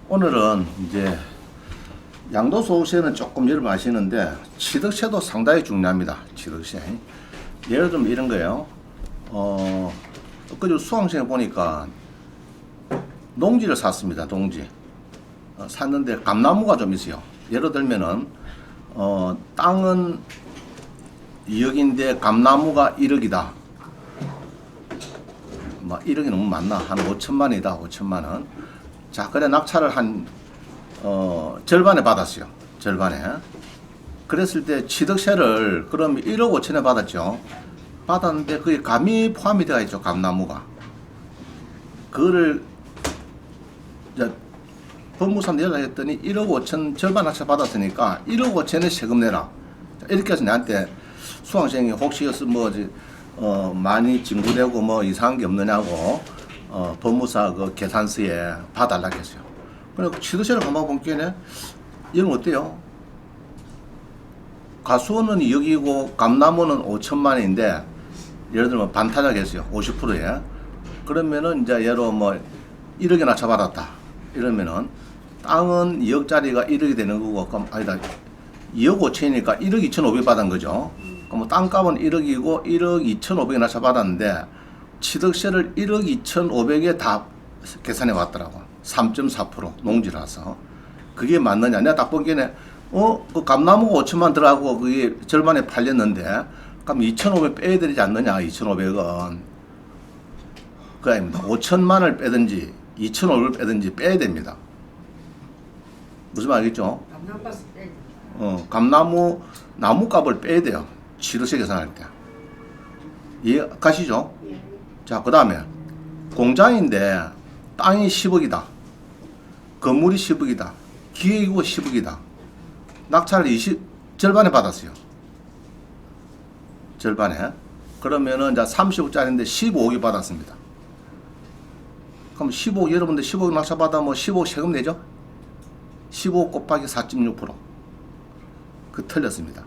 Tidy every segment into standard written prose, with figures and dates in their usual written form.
오늘은 이제 양도소득세는 조금 여러분 아시는데 취득세도 상당히 중요합니다. 취득세. 예를 들면 이런 거예요. 엊그제 수강생에 보니까 농지를 샀습니다. 농지. 샀는데 감나무가 좀 있어요. 예를 들면은 땅은 2억인데 감나무가 1억이다. 뭐 1억이 너무 많나? 한 5천만이다. 5천만 원. 자, 그래 낙찰을 한 절반에 받았어요. 절반에. 그랬을 때 취득세를 그럼 1억 5천에 받았죠. 받았는데 그게 감이 포함이 되어 있죠. 감나무가. 그거를 이제 법무사한테 연락했더니 1억 5천 절반 낙찰 받았으니까 1억 5천에 세금 내라. 이렇게 해서 나한테 수강생이 혹시 많이 징구되고 뭐 이상한 게 없느냐고 법무사 그 계산서에 봐달라고 했어요. 그래 취득세를 한번 본게네 이건 어때요? 가수원은 2억이고 감나무는 5천만 원인데 예를 들면 반타작 했어요. 50%에. 그러면은 이제 예로 뭐 1억에 낮춰받았다. 이러면은 땅은 2억짜리가 1억이 되는 거고, 그럼 아니다. 2억 5천이니까 1억 2,500 받은 거죠. 그럼 땅값은 1억이고 1억 2,500에 낮춰받았는데 취득세를 1억 2,500에 다 계산해 왔더라고. 3.4% 농지라서. 그게 맞느냐? 내가 딱 보기에는 그 감나무가 5천만 들어가고 그게 절반에 팔렸는데 그럼 2,500 빼야 되지 않느냐? 2,500원. 그 아닙니다. 5천만을 빼든지 2,500을 빼든지 빼야 됩니다. 무슨 말이겠죠? 감나무 나무값을 빼야 돼요. 취득세 계산할 때. 이해 가시죠? 자, 그 다음에 공장인데 땅이 10억이다. 건물이 10억이다. 기획이고 10억이다. 낙찰을 절반에 받았어요. 절반에. 그러면은 이제 30억짜리인데 15억이 받았습니다. 그럼 15억, 여러분들 15억 낙찰 받으면 15억 세금 내죠? 15억 곱하기 4.6%. 그 틀렸습니다.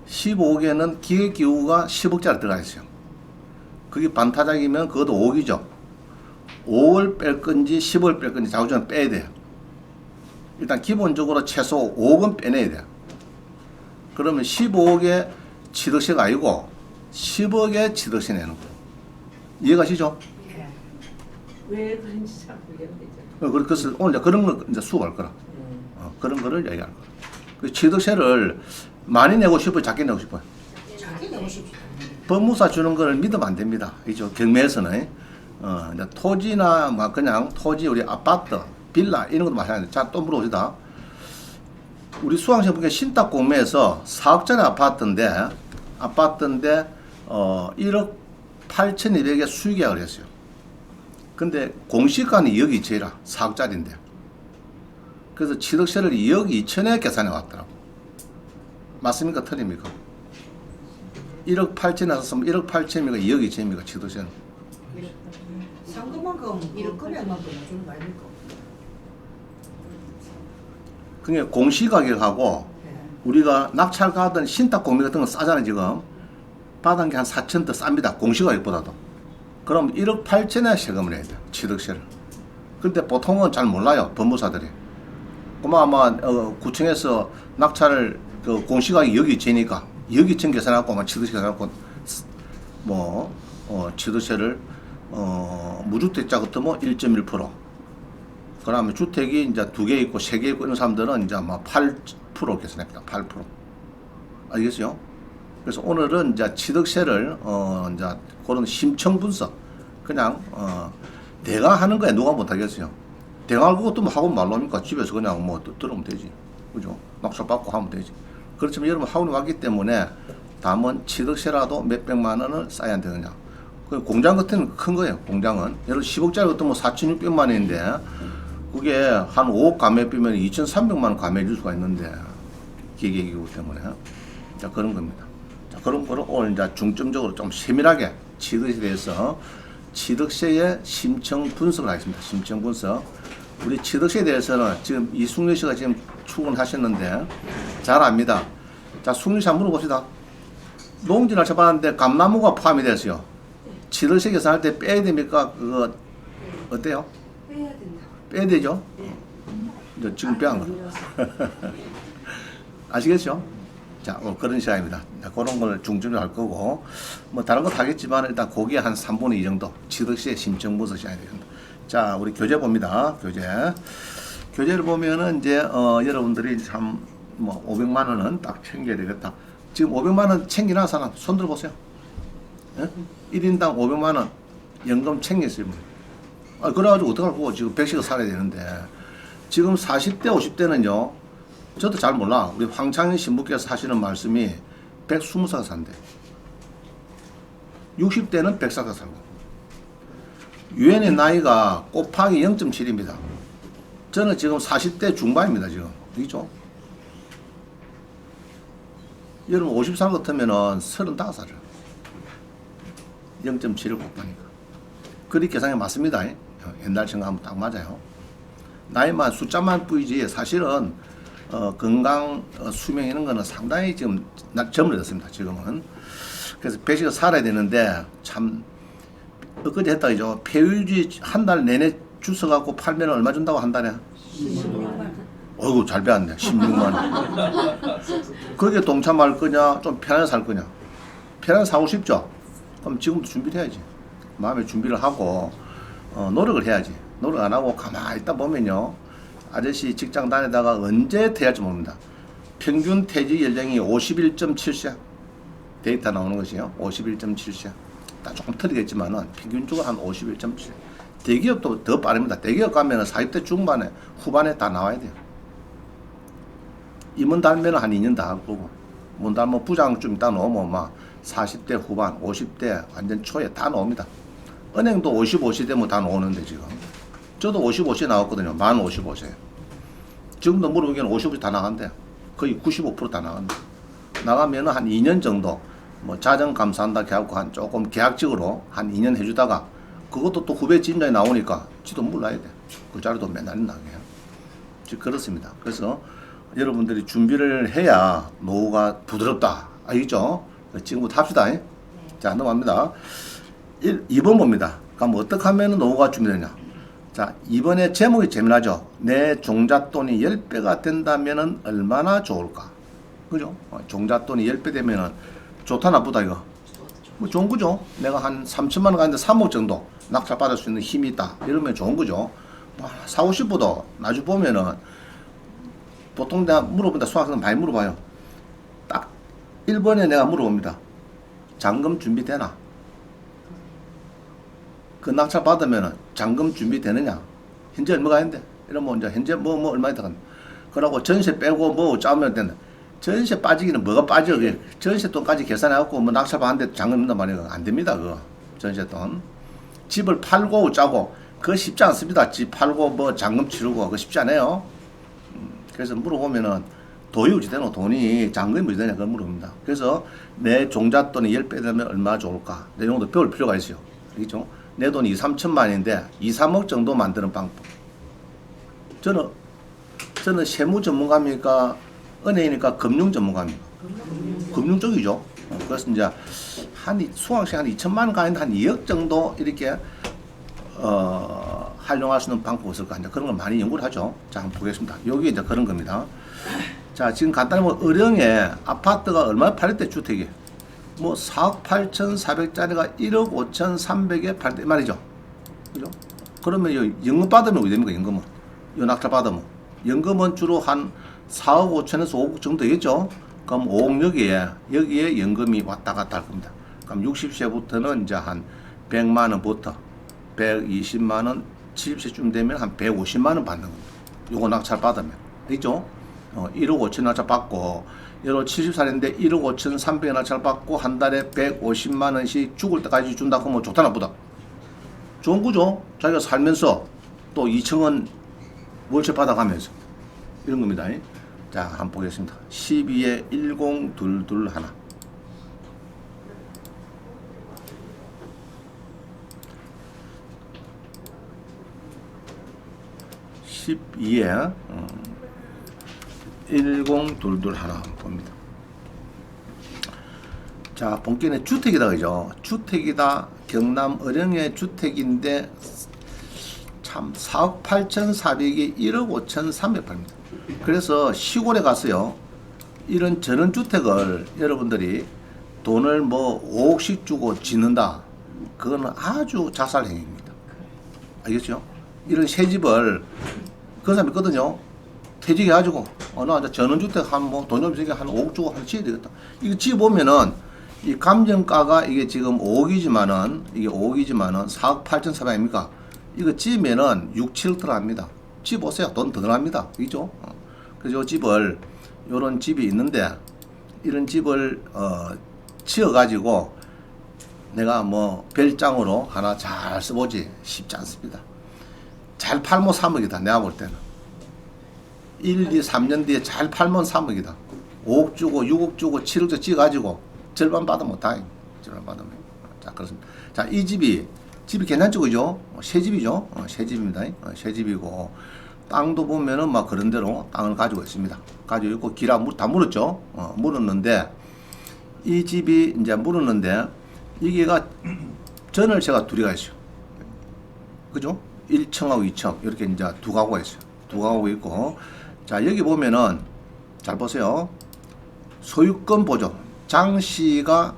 15억에는 기획기후가 10억짜리 들어가 있어요. 그게 반타작이면 그것도 5억이죠. 5월 뺄 건지 10월 뺄 건지 자구전 빼야 돼요. 일단 기본적으로 최소 5억은 빼내야 돼요. 그러면 15억의 취득세가 아니고 10억의 취득세 내는 거예요. 이해가시죠? 예. 왜 그런지 잘 모르겠네요. 그래서 오늘 그런 거 이제 수업할 거라. 그런 거를 얘기할 거라. 그 취득세를 많이 내고 싶어요? 작게 내고 싶어요? 작게 내고 싶죠. 법무사 주는 걸 믿으면 안 됩니다. 이죠 경매에서는 이제 토지나 뭐 그냥 토지 우리 아파트, 빌라 이런 것도 마찬가지입니다. 자, 또 물어보시다. 우리 수강생 분께 신탁 공매에서 4억짜리 아파트인데 1억 8,200에 수익계약을 했어요. 근데 공시가는 2억 2천이라 4억짜리인데. 그래서 취득세를 2억 2천에 계산해 왔더라고. 맞습니까? 틀립니까? 1억 8천에 썼으면 1억 8천입니까? 2억 2천입니까? 취득세는. 상금만큼 1억 금액만큼 주는 거 아닙니까? 그게 공시가격하고 우리가 낙찰 가든 신탁 공매 같은 거 싸잖아요. 지금 받은 게 한 4천 더 쌉니다. 공시가격보다도. 그럼 1억 8천에 세금을 해야 돼요. 취득세를. 근데 보통은 잘 몰라요. 법무사들이. 그만 아마 구청에서 낙찰을 그 공시가격이 2억 2천이니까 2억 2천 계산하고 막 취득세 계산하고 취득세를 무주택자 같으면 1.1%. 그다음에 주택이 이제 2개 있고 3개 있고 이런 사람들은 이제 뭐 8% 계산합니다. 8%. 알겠어요? 그래서 오늘은 이제 취득세를 이제 그런 심층 분석 그냥 내가 하는 거에 누가 못 하겠어요. 대ങ്ങൾ 그것도 뭐 하고 말로니까 집에서 그냥 뭐 들으면 되지. 그죠? 낙찰 받고 하면 되지. 그렇지만 여러분 학원에 왔기 때문에 다음은 취득세라도 몇백만 원을 쌓아야 되느냐. 그 공장 같은 건 큰 거예요. 공장은. 예를 들어 10억짜리 같은 뭐 4,600만 원인데 그게 한 5억 감액비면 2,300만 원 감액 줄 수가 있는데 기계기구 때문에. 자, 그런 겁니다. 자, 그런 거를 오늘 이제 중점적으로 좀 세밀하게 취득에 대해서 취득세의 심층 분석을 하겠습니다. 심층 분석. 우리 취득세에 대해서는 지금 이승윤 씨가 지금 출근하셨는데 잘 압니다. 자, 승윤 씨 한번 물어봅시다. 농지를 쳐봤는데 감나무가 포함이 됐어요. 취득세 계산할 때 빼야 됩니까? 그거 어때요? 빼야 된다. 빼야 되죠? 네. 이제 지금 빼한 거. 아시겠죠? 자, 그런 시간입니다. 그런 걸 중점으로 할 거고, 뭐, 다른 것 하겠지만, 일단 고기에 한 3분의 2 정도, 취득시에 심층 분석 시간이 됩니다. 자, 우리 교재 봅니다. 교재. 교재를 보면은, 이제, 여러분들이 참, 뭐, 500만 원은 딱 챙겨야 되겠다. 지금 500만 원 챙기나 사람, 손 들어보세요. 예? 1인당 500만 원 연금 챙겼어요. 그래가지고 어떡하고 지금 100씩을 살아야 되는데, 지금 40대, 50대는요, 저도 잘 몰라. 우리 황창현 신부께서 하시는 말씀이 120살 산대. 60대는 100살 살고. 유엔의 나이가 곱하기 0.7입니다. 저는 지금 40대 중반입니다, 지금. 그죠? 여러분 50살 같으면은 35살이에요. 0.7을 곱하니까. 그리 계산이 맞습니다. 옛날 생각하면 딱 맞아요. 나이만 숫자만 뿌이지 사실은 건강 수명 이런 거는 상당히 지금 젊어졌습니다. 지금은. 그래서 배식을 살아야 되는데 참 엊그제 했다 이죠. 폐유지 한 달 내내 주워 갖고 팔면 얼마 준다고 한 달에? 16만 원. 어이구 잘 배웠네. 16만 원. 거기에 동참할 거냐? 좀 편하게 살 거냐? 편하게 사고 싶죠? 그럼 지금부터 준비를 해야지. 마음의 준비를 하고 노력을 해야지. 노력 안 하고 가만히 있다 보면요. 아저씨 직장 다니다가 언제 퇴할지 모릅니다. 평균 퇴직 연령이 51.7세 데이터 나오는 것이요. 51.7세. 딱 조금 틀리겠지만은 평균적으로 한 51.7. 대기업도 더 빠릅니다. 대기업 가면은 40대 중반에 후반에 다 나와야 돼요. 임원 달면은 한 2년 다 할 거고, 문 달면 부장 좀 있다 놓으면 막 40대 후반, 50대 완전 초에 다 나옵니다. 은행도 55세 되면 다 나오는데 지금. 저도 55세 나왔거든요. 만 55세. 지금도 물어보기에는 55세 다 나간대. 거의 95% 다 나간대. 나가면 한 2년 정도, 뭐 자정 감사한다 해갖고 한 조금 계약직으로 한 2년 해주다가 그것도 또 후배 진작에 나오니까 지도 몰라야 돼. 그 자리도 맨날 나게요. 즉 그렇습니다. 그래서 여러분들이 준비를 해야 노후가 부드럽다. 알겠죠? 지금부터 합시다. 자, 넘어갑니다. 2번 봅니다. 그럼 어떻게 하면 노후가 준비되냐? 자, 이번에 제목이 재미나죠? 내 종잣돈이 10배가 된다면 얼마나 좋을까? 그죠? 종잣돈이 10배 되면은 좋다 나쁘다 이거? 뭐 좋은 거죠. 내가 한 3천만 원 가는데 3억 정도 낙찰 받을 수 있는 힘이 있다. 이러면 좋은 거죠. 사고 싶어도 나중에 보면은 보통 내가 물어본다. 수학생은 많이 물어봐요. 딱 1번에 내가 물어봅니다. 잔금 준비되나? 그 낙찰 받으면은 잔금 준비되느냐? 현재 얼마가 있는데? 이러면 이제 현재 뭐 얼마 있다 간다. 그러고 전세 빼고 뭐 짜면 된다. 전세 빠지기는 뭐가 빠져? 전세 돈까지 계산해갖고 뭐 낙찰 받는데 잔금 있단 말이에요. 안 됩니다, 그거. 전세 돈. 집을 팔고 짜고 그거 쉽지 않습니다. 집 팔고 뭐 잔금 치르고 그거 쉽지 않아요. 그래서 물어보면은 도유지 되는 돈이 잔금이 뭐지 되냐 그걸 물어봅니다. 그래서 내 종잣돈이 10배 되면 얼마나 좋을까? 내 정도 배울 필요가 있어요. 그렇죠? 내 돈이 2, 3천만인데 2, 3억 정도 만드는 방법. 저는 세무 전문가입니까? 은행이니까 금융 전문가입니까? 금융 쪽이죠. 그래서 이제 수강생 한 2천만 원 가는데 한 2억 정도 이렇게 활용할 수 있는 방법이 없을까? 이제 그런 걸 많이 연구를 하죠. 자, 한번 보겠습니다. 여기 이제 그런 겁니다. 자, 지금 간단히 뭐 의령에 아파트가 얼마에 팔릴 때 주택이? 뭐 4억 8,400짜리가 1억 5,300에 팔 때 말이죠. 그죠? 그러면 이 연금 받으면 어떻게 됩니까? 연금은. 이 낙찰 받으면. 연금은 주로 한 4억 5천에서 5억 정도 되겠죠? 그럼 5억 여기에 연금이 왔다 갔다 할 겁니다. 그럼 60세부터는 이제 한 100만 원부터 120만 원, 70세쯤 되면 한 150만 원 받는 겁니다. 요거 낙찰 받으면. 되죠? 1억 5천 낙찰 받고, 여러 70살인데 1억 5천 3백에 낙찰 받고, 한 달에 150만 원씩 죽을 때까지 준다고 하면 좋다, 나쁘다? 좋은 거죠? 자기가 살면서 또 2층은 월세 받아가면서. 이런 겁니다. 자, 한번 보겠습니다. 12에 10221. 12에 10221 봅니다. 자, 본게는 주택이다 그죠? 주택이다. 경남 어령의 주택인데 참 4억 8,400이 1억 5,300팔입니다. 그래서 시골에 가서요, 이런 전원주택을 여러분들이 돈을 뭐 5억씩 주고 짓는다. 그거는 아주 자살행위입니다. 알겠죠? 이런 새 집을 그 사람이 있거든요. 퇴직해가지고 나 이제 전원주택 한 뭐 돈 좀 있으니까 한 5억 주고 한 지어야 되겠다. 이거 지어보면은 이 감정가가 이게 지금 5억이지만은 이게 5억이지만은 4억 8,400입니까? 이거 지으면은 6, 7억 들어갑니다. 지어보세요. 돈 더 들어갑니다. 그죠? 그래서 요 집을, 요런 집이 있는데, 이런 집을, 지어가지고, 내가 뭐, 별장으로 하나 잘 써보지. 쉽지 않습니다. 잘 팔면 3억이다. 내가 볼 때는. 1, 2, 3년 뒤에 잘 팔면 3억이다. 5억 주고, 6억 주고, 7억 주고 지어가지고, 절반 받으면 다행. 절반 받으면. 자, 그렇습니다. 자, 이 집이 괜찮죠, 그죠? 새 집이죠? 새 집입니다. 새 집이고, 땅도 보면은 막 그런 대로 땅을 가지고 있습니다. 가지고 있고, 다 물었죠? 물었는데, 이 집이 이제 물었는데, 이게가 전월세가 둘이가 있어요. 그죠? 1층하고 2층. 이렇게 이제 두 가구가 있어요. 두 가구가 있고, 자, 여기 보면은, 잘 보세요. 소유권 보조. 장 씨가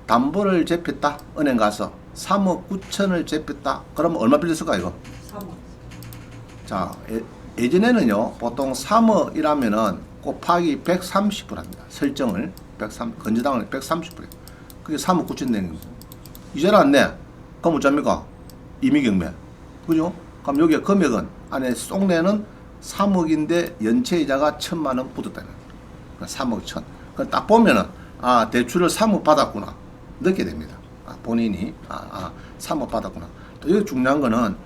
담보를 잡혔다. 은행 가서. 3억 9천을 잡혔다. 그러면 얼마 빌렸을까, 이거? 3억. 자, 예전에는요, 보통 3억이라면은 곱하기 130불 합니다. 설정을, 건저당을 130불. 그게 3억 9천 된 겁니다. 이제는 안 내. 그럼 어쩝니까? 임의경매. 그죠? 그럼 여기에 금액은, 안에 쏙내는 3억인데 연체이자가 1,000만원 붙었다는 거예요. 3억 1천. 그럼 딱 보면은, 대출을 3억 받았구나. 넣게 됩니다. 본인이 3억 받았구나. 또 여기 중요한 거는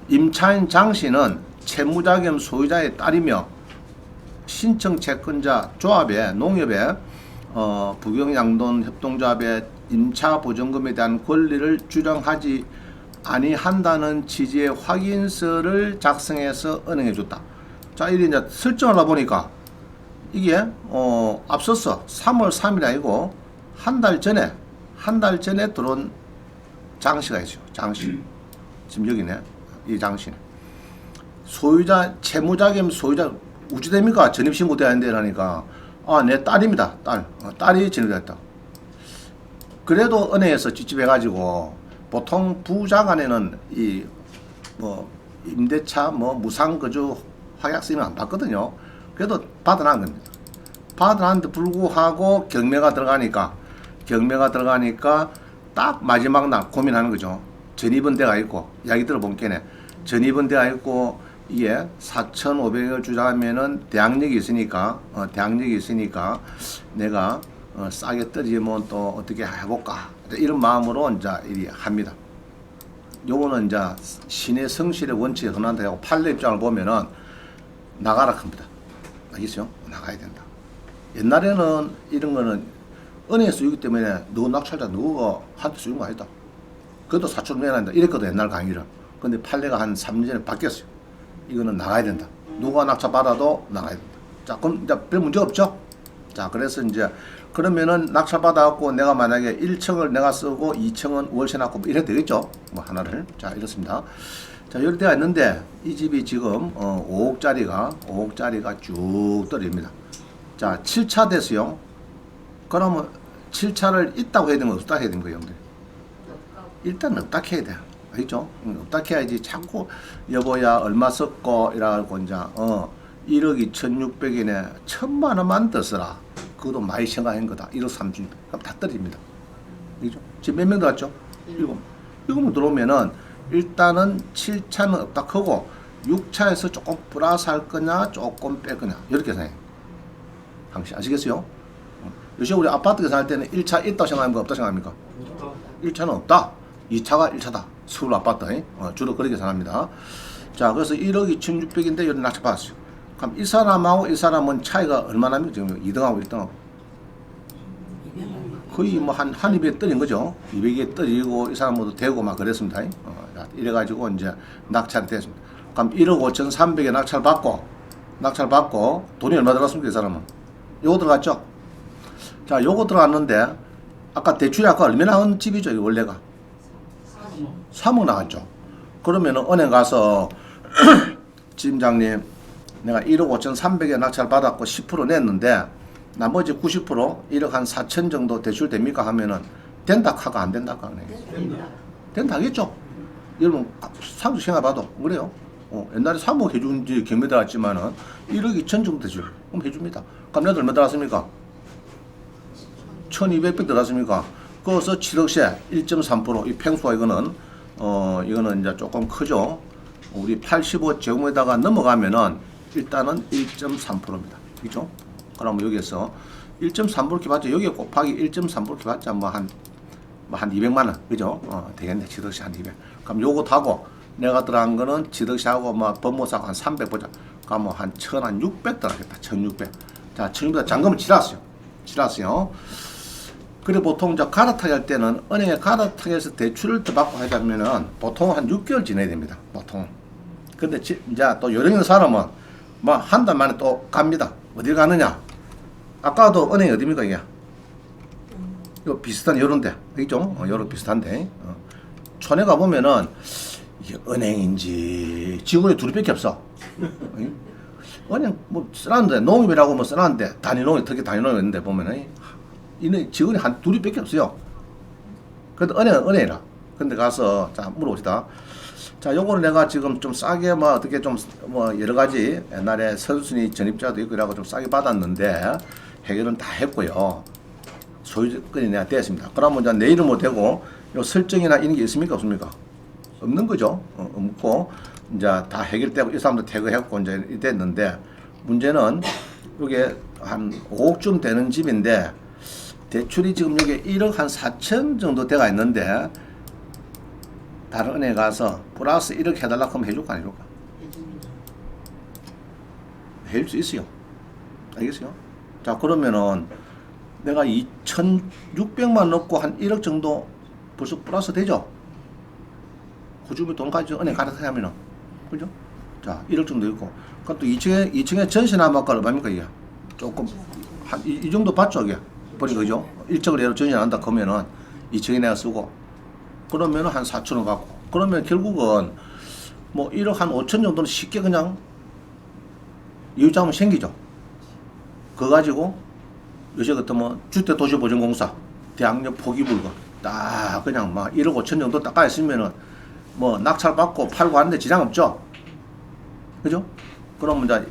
임차인 장 씨는 채무자겸 소유자의 딸이며 신청 채권자 조합의 농협의 부경양돈 협동조합의 임차 보증금에 대한 권리를 주장하지 아니한다는 취지의 확인서를 작성해서 은행에 줬다. 자, 이게 이제 설정하다 보니까 이게 앞서서 3월 3일 아니고 한 달 전에 들어온 장씨가 있어요. 장씨. 지금 여기네. 이 장씨네. 소유자, 채무자 겸 소유자, 우주됩니까? 전입신고 돼야 한다니까. 내 딸입니다. 딸이 전입됐다. 그래도 은행에서 찝찝해가지고, 보통 부자간에는 임대차, 무상거주 확약서는 안 받거든요. 그래도 받아난 겁니다. 받아놨는데 불구하고 경매가 들어가니까 딱 마지막 날 고민하는 거죠. 전입은 데가 있고, 이야기 들어본 게네. 전입은 데가 있고, 이게 4,500을 주자면은 대항력이 있으니까, 내가 싸게 떨어지면 또 어떻게 해볼까. 이런 마음으로 이제 일이 합니다. 요거는 이제 신의 성실의 원칙에 헌한다고 판례 입장을 보면은 나가라 합니다. 알겠어요? 나가야 된다. 옛날에는 이런 거는 은행에서 쓰기 때문에 너 낙찰자 누가 한테 쓰는 거 아니다. 그것도 4,000원 내야 한다. 이랬거든, 옛날 강의를. 근데 판례가 한 3년 전에 바뀌었어요. 이거는 나가야 된다. 누가 낙찰 받아도 나가야 된다. 자, 그럼 이제 별 문제 없죠? 자, 그래서 이제 그러면은 낙찰 받아갖고 내가 만약에 1층을 내가 쓰고 2층은 월세 놨고 이래도 되겠죠? 하나를. 자, 이렇습니다. 자, 이럴 때가 있는데 이 집이 지금 5억짜리가 쭉 떨어집니다. 자, 7차 됐어요. 그러면 7차를 있다고 해야 되는 거 없다 해야 되는 거예요, 형들. 일단 없다 해야 돼. 알겠죠? 없다 해야지 자꾸 여보야 얼마 썼고 이래가지고 이제 1억 2,600원에 1,000만 원만 더 써라. 그것도 많이 생각한 거다. 1억 3,600원. 그럼 다 떨어집니다. 알겠죠? 지금 몇 명 들어왔죠? 7명 들어오면은 일단은 7차는 없다 하고 6차에서 조금 플러스 할 거냐 조금 뺄 거냐 이렇게 생각해요. 당신 아시겠어요? 요새 우리 아파트에 살 때는 1차 있다고 생각합니까? 없다고 생각합니까? 1차는 없다. 2차가 1차다. 서울 아파트 주로 그렇게 생각합니다. 자, 그래서 1억 2,600인데 여기 낙찰 받았어요. 그럼 이 사람하고 이 사람은 차이가 얼마나 납니까? 지금 2등하고 1등하고. 거의 뭐 한 200에 떨인 거죠. 200에 떨이고 이 사람도 되고 막 그랬습니다. 이래가지고 이제 낙찰이 됐습니다. 그럼 1억 5,300에 낙찰 받고 돈이 얼마 들어갔습니까? 이 사람은. 요거 들어갔죠? 자, 요거 들어갔는데 아까 대출이 아까 얼마나 나온 집이죠? 이거 원래가 3억 나갔죠. 그러면은 은행 가서 지점장님 내가 1억 5,300에 낙찰 받았고 10% 냈는데 나머지 90% 1억 한 4천 정도 대출 됩니까? 하면은 된다 카가 안 된다 카네. 된다 하겠죠. 여러분 상주 생각해봐도 그래요. 옛날에 3억 해준지 경매 들어갔지만은 1억 2천 정도 대출 그럼 해줍니다. 그럼 내가 얼마 들어갔습니까? 1,200백 들어갔습니까? 그래서 7억세 1.3%이 팽수가 이거는 이제 조금 크죠. 우리 85제곱에다가 넘어가면은 일단은 1.3%입니다. 그죠? 그럼 여기에서 1.3% 이렇게 받죠. 여기에 곱하기 1.3% 이렇게 받자 한 200만 원. 그죠? 되겠네. 지덕시 한 200. 그럼 요거 타고 내가 들어간 거는 지덕시하고 뭐 법무사하고 한 300 보자. 그럼 뭐 한 1,600 들어가겠다. 1,600. 자, 1,600 잔금을 지났어요. 그래 보통 이제 갈아타기 할 때는 은행에 갈아타기해서 대출을 더 받고 하자면은 보통 한 6개월 지내야 됩니다. 보통. 근데 이제 또 요령 있는 사람은 뭐 한 달 만에 또 갑니다. 어딜 가느냐? 아까도 은행이 어디입니까 이게? 요 비슷한 요런데, 그죠? 요런 비슷한데. 촌에 가 보면은 이게 은행인지 직원이 둘이밖에 없어. 은행 뭐 쓰놨는데 농협이라고 뭐 쓰놨는데 단위농협 특히 단위농협 있는데 보면은 이는 직원이 한 둘이밖에 없어요. 그래도 은행이라. 근데 가서 자 물어봅시다. 자, 요거를 내가 지금 좀 싸게 뭐 어떻게 좀 뭐 여러 가지 옛날에 선순위 전입자도 있고 이라고 좀 싸게 받았는데 해결은 다 했고요. 소유권이 내가 됐습니다. 그러면 이제 내 이름으로 되고 요 설정이나 이런 게 있습니까 없습니까? 없는 거죠. 없고 이제 다 해결되고 이 사람도 퇴거했고 이제 됐는데 문제는 이게 한 5억쯤 되는 집인데 대출이 지금 여기 1억 한 4천 정도 돼가 있는데 다른 은행에 가서 플러스 1억 해달라고 하면 해줄까 안 해줄까? 해줄 수 있어요. 알겠어요? 자, 그러면은 내가 2,600만 넣고 한 1억 정도 벌써 플러스 되죠? 호주비 돈 가지고 은행 가서 하면은. 그죠? 자, 1억 정도 있고. 그럼 또 2층에 전신한마가 얼마입니까, 이게? 조금, 이 정도 받죠, 이게? 보니까, 그죠? 1층을 예로 전신한다 그러면은 2층에 내가 쓰고. 그러면은 한 4천원 갖고. 그러면 결국은 뭐 1억 한 5천 정도는 쉽게 그냥 이유자금 생기죠. 그거 가지고 요새 같으면 주택도시보증공사, 대학력 포기불가 딱 그냥 막 1억 5천 정도 딱 가있으면은 뭐 낙찰 받고 팔고 하는데 지장 없죠. 그죠? 그러면 이제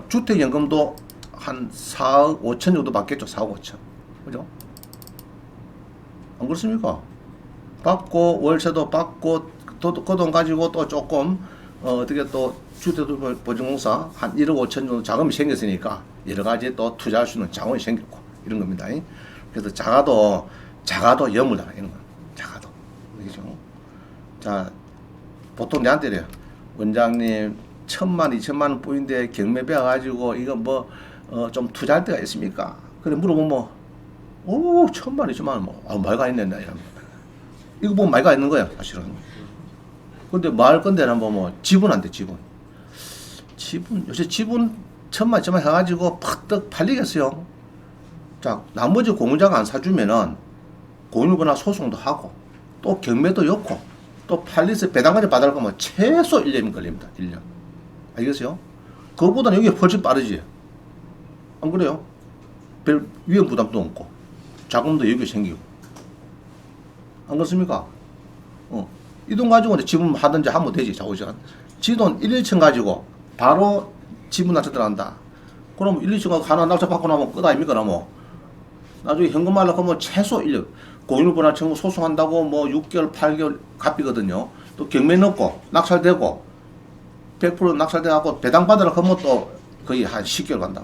주택연금도 한 4억 5천 정도 받겠죠. 4억 5천. 그죠? 안 그렇습니까? 받고 월세도 받고 그 돈 가지고 또 조금 어떻게 또 주택보증공사 한 1억 5천 정도 자금이 생겼으니까 여러 가지 또 투자할 수 있는 자원이 생겼고 이런 겁니다. 그래서 자가도 여물다 이런 거. 자가도 그렇죠? 자, 보통 내한테 이래요. 원장님 1,000만 2천만 원 뿌인데 경매 배워가지고 이거 뭐 좀 투자할 데가 있습니까? 그래 물어보면 뭐 오, 1,000만 2천만 원 뭐 말가 있네 나 이러면 이거 보면 말가 있는 거야 사실은. 근데 말 건데는 뭐 지분 안 돼. 지분 요새 지분 1,000만 2천만 해가지고 팍떡 팔리겠어요. 자, 나머지 공유자가 안 사주면은 공유거나 소송도 하고 또 경매도 엮고 또 팔리서 배당까지 받을 거면 최소 1년이 걸립니다. 1년. 알겠어요? 그거보다는 여기 훨씬 빠르지. 안 그래요? 별 위험 부담도 없고 자금도 여기 생기고. 안 그렇습니까? 이 돈 가지고 이제 지분 하든지 하면 되지. 자고시간. 지돈 1, 2층 가지고 바로 지분 낙찰 들어간다. 그럼 1, 2층 하나 낙찰 받고 나면 끝 아닙니까? 뭐 나중에 현금 하려고 하면 최소 1년. 공유분할 청구 소송한다고 뭐 6개월, 8개월 값이거든요. 또 경매 넣고 낙찰되고 100% 낙찰돼갖고 배당 받으려고 하면 또 거의 한 10개월 간다.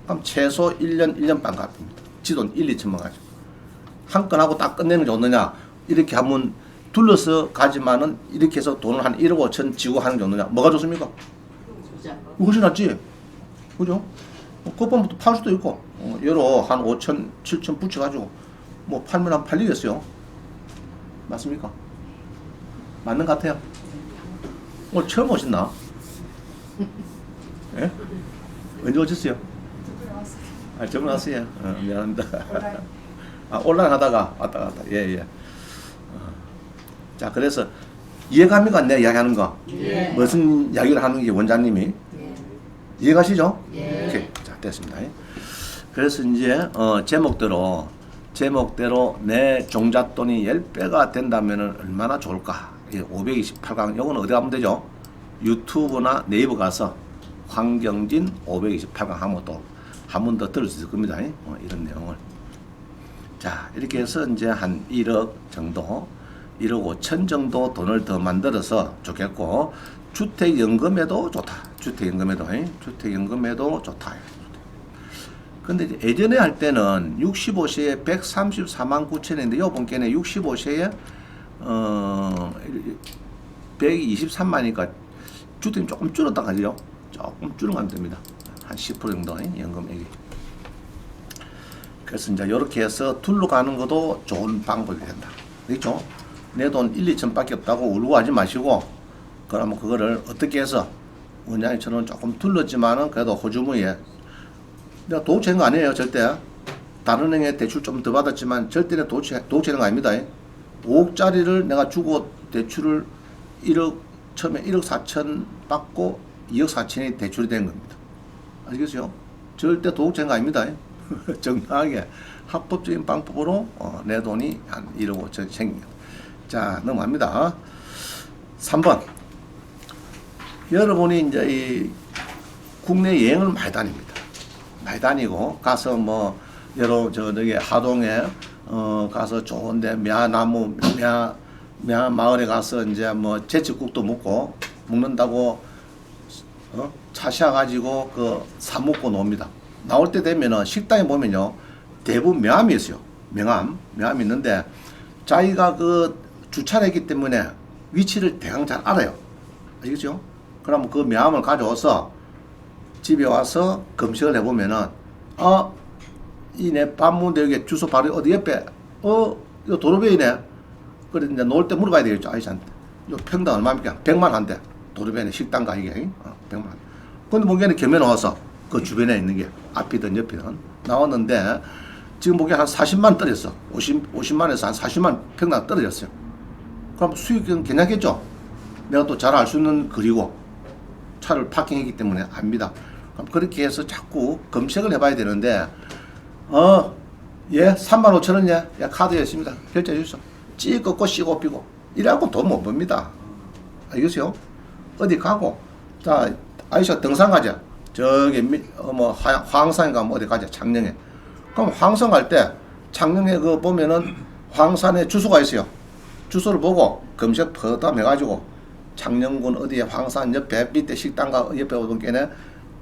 그럼 최소 1년, 1년 반 값입니다. 지돈 1, 2천만 가지고. 한 건 하고 딱 끝내는 게 좋느냐? 이렇게 하면 둘러서 가지만은 이렇게 해서 돈을 한 1억 5천 지고 하는 게 좋느냐? 뭐가 좋습니까? 훨씬 낫지. 그죠? 끝판부터 팔 수도 있고, 여로 한 5천, 7천 붙여가지고, 뭐 팔면 한 팔리겠어요. 맞습니까? 맞는 것 같아요. 오늘 처음 오셨나? 예? 언제 오셨어요? 아, 저번 왔어요. 미안합니다. 아, 온라인 하다가 왔다 갔다. 예, 예. 자, 그래서 이해갑니까? 내 이야기하는 거. 예. 무슨 이야기를 하는 게 원장님이. 예. 이해가시죠? 예. 오케이. 자, 됐습니다. 그래서 이제, 제목대로 내 종잣돈이 10배가 된다면 얼마나 좋을까? 528강. 이거는 어디 가면 되죠? 유튜브나 네이버 가서 황경진 528강 하면 또 한 번 더 들을 수 있을 겁니다. 이런 내용을. 자, 이렇게 해서 이제 한 1억 정도, 1억 5천 정도 돈을 더 만들어서 좋겠고, 주택연금에도 좋다. 주택연금에도 좋다. 근데 이제 예전에 할 때는 65세에 134만 9천인데, 요번 게는 65세에, 123만이니까 주택이 조금 줄었다 가죠. 조금 줄어가면 됩니다. 한 10% 정도 연금액이. 그래서 이제 이렇게 해서 둘러가는 것도 좋은 방법이 된다. 그렇죠? 내 돈 1, 2천밖에 없다고 울고 하지 마시고, 그러면 그거를 어떻게 해서 원장님처럼 조금 둘렀지만은 그래도 호주머니에, 내가 도구치는 거 아니에요, 절대. 다른 은행에 대출 좀 더 받았지만 절대 도구치는 거 아닙니다. 5억짜리를 내가 주고 대출을 1억, 처음에 1억 4천 받고 2억 4천이 대출이 된 겁니다. 아시겠어요? 절대 도구치는 거 아닙니다. 정당하게 합법적인 방법으로 내 돈이 한 1억 5천 생깁니다. 자, 넘어갑니다. 3번. 여러분이 이제 이 국내 여행을 많이 다닙니다. 많이 다니고 가서 뭐 여러 저기 하동에 가서 좋은데 мя나무 며 마을에 가서 이제 뭐 제철국도 먹는다고 차 셔가지고 그 사 먹고 놉니다. 나올 때 되면은 식당에 보면요 대부분 명함이 있어요. 명함이 있는데 자기가 그 주차를 했기 때문에 위치를 대강 잘 알아요. 아시겠죠? 그러면 그 명함을 가져와서 집에 와서 검색을 해보면은 이내 반문대역에 주소 바로 어디 옆에 이거 도로변이네. 그래 이제 놓을 때 물어봐야 되겠죠. 아저씨한테 요 평당 얼마입니까? 100만 한대. 도로변에 식당 가격이 100만. 근데 보기에는 겸해 나와서 그 주변에 있는 게 앞이든 옆이든 나왔는데 지금 보기에 한 40만 떨어졌어. 50만에서 한 40만 평당 떨어졌어요. 그럼 수익은 괜찮겠죠? 내가 또 잘 알 수 있는 거리고 차를 파킹했기 때문에 압니다. 그럼 그렇게 해서 자꾸 검색을 해봐야 되는데 예 35,000원 예 카드에 있습니다. 결제해 주시오. 찌긋고 씨고 피고 이래갖고 돈 못 법니다. 알겠어요? 어디 가고 자 아이씨가 등산 가자. 저기 뭐 황산에 가면 어디 가자. 창녕에. 그럼 황산 갈 때 창녕에 그 보면은 황산에 주소가 있어요. 주소를 보고 검색 퍼담 해가지고 창녕군 어디에 황산 옆에 밑에 식당가 옆에 오던 게네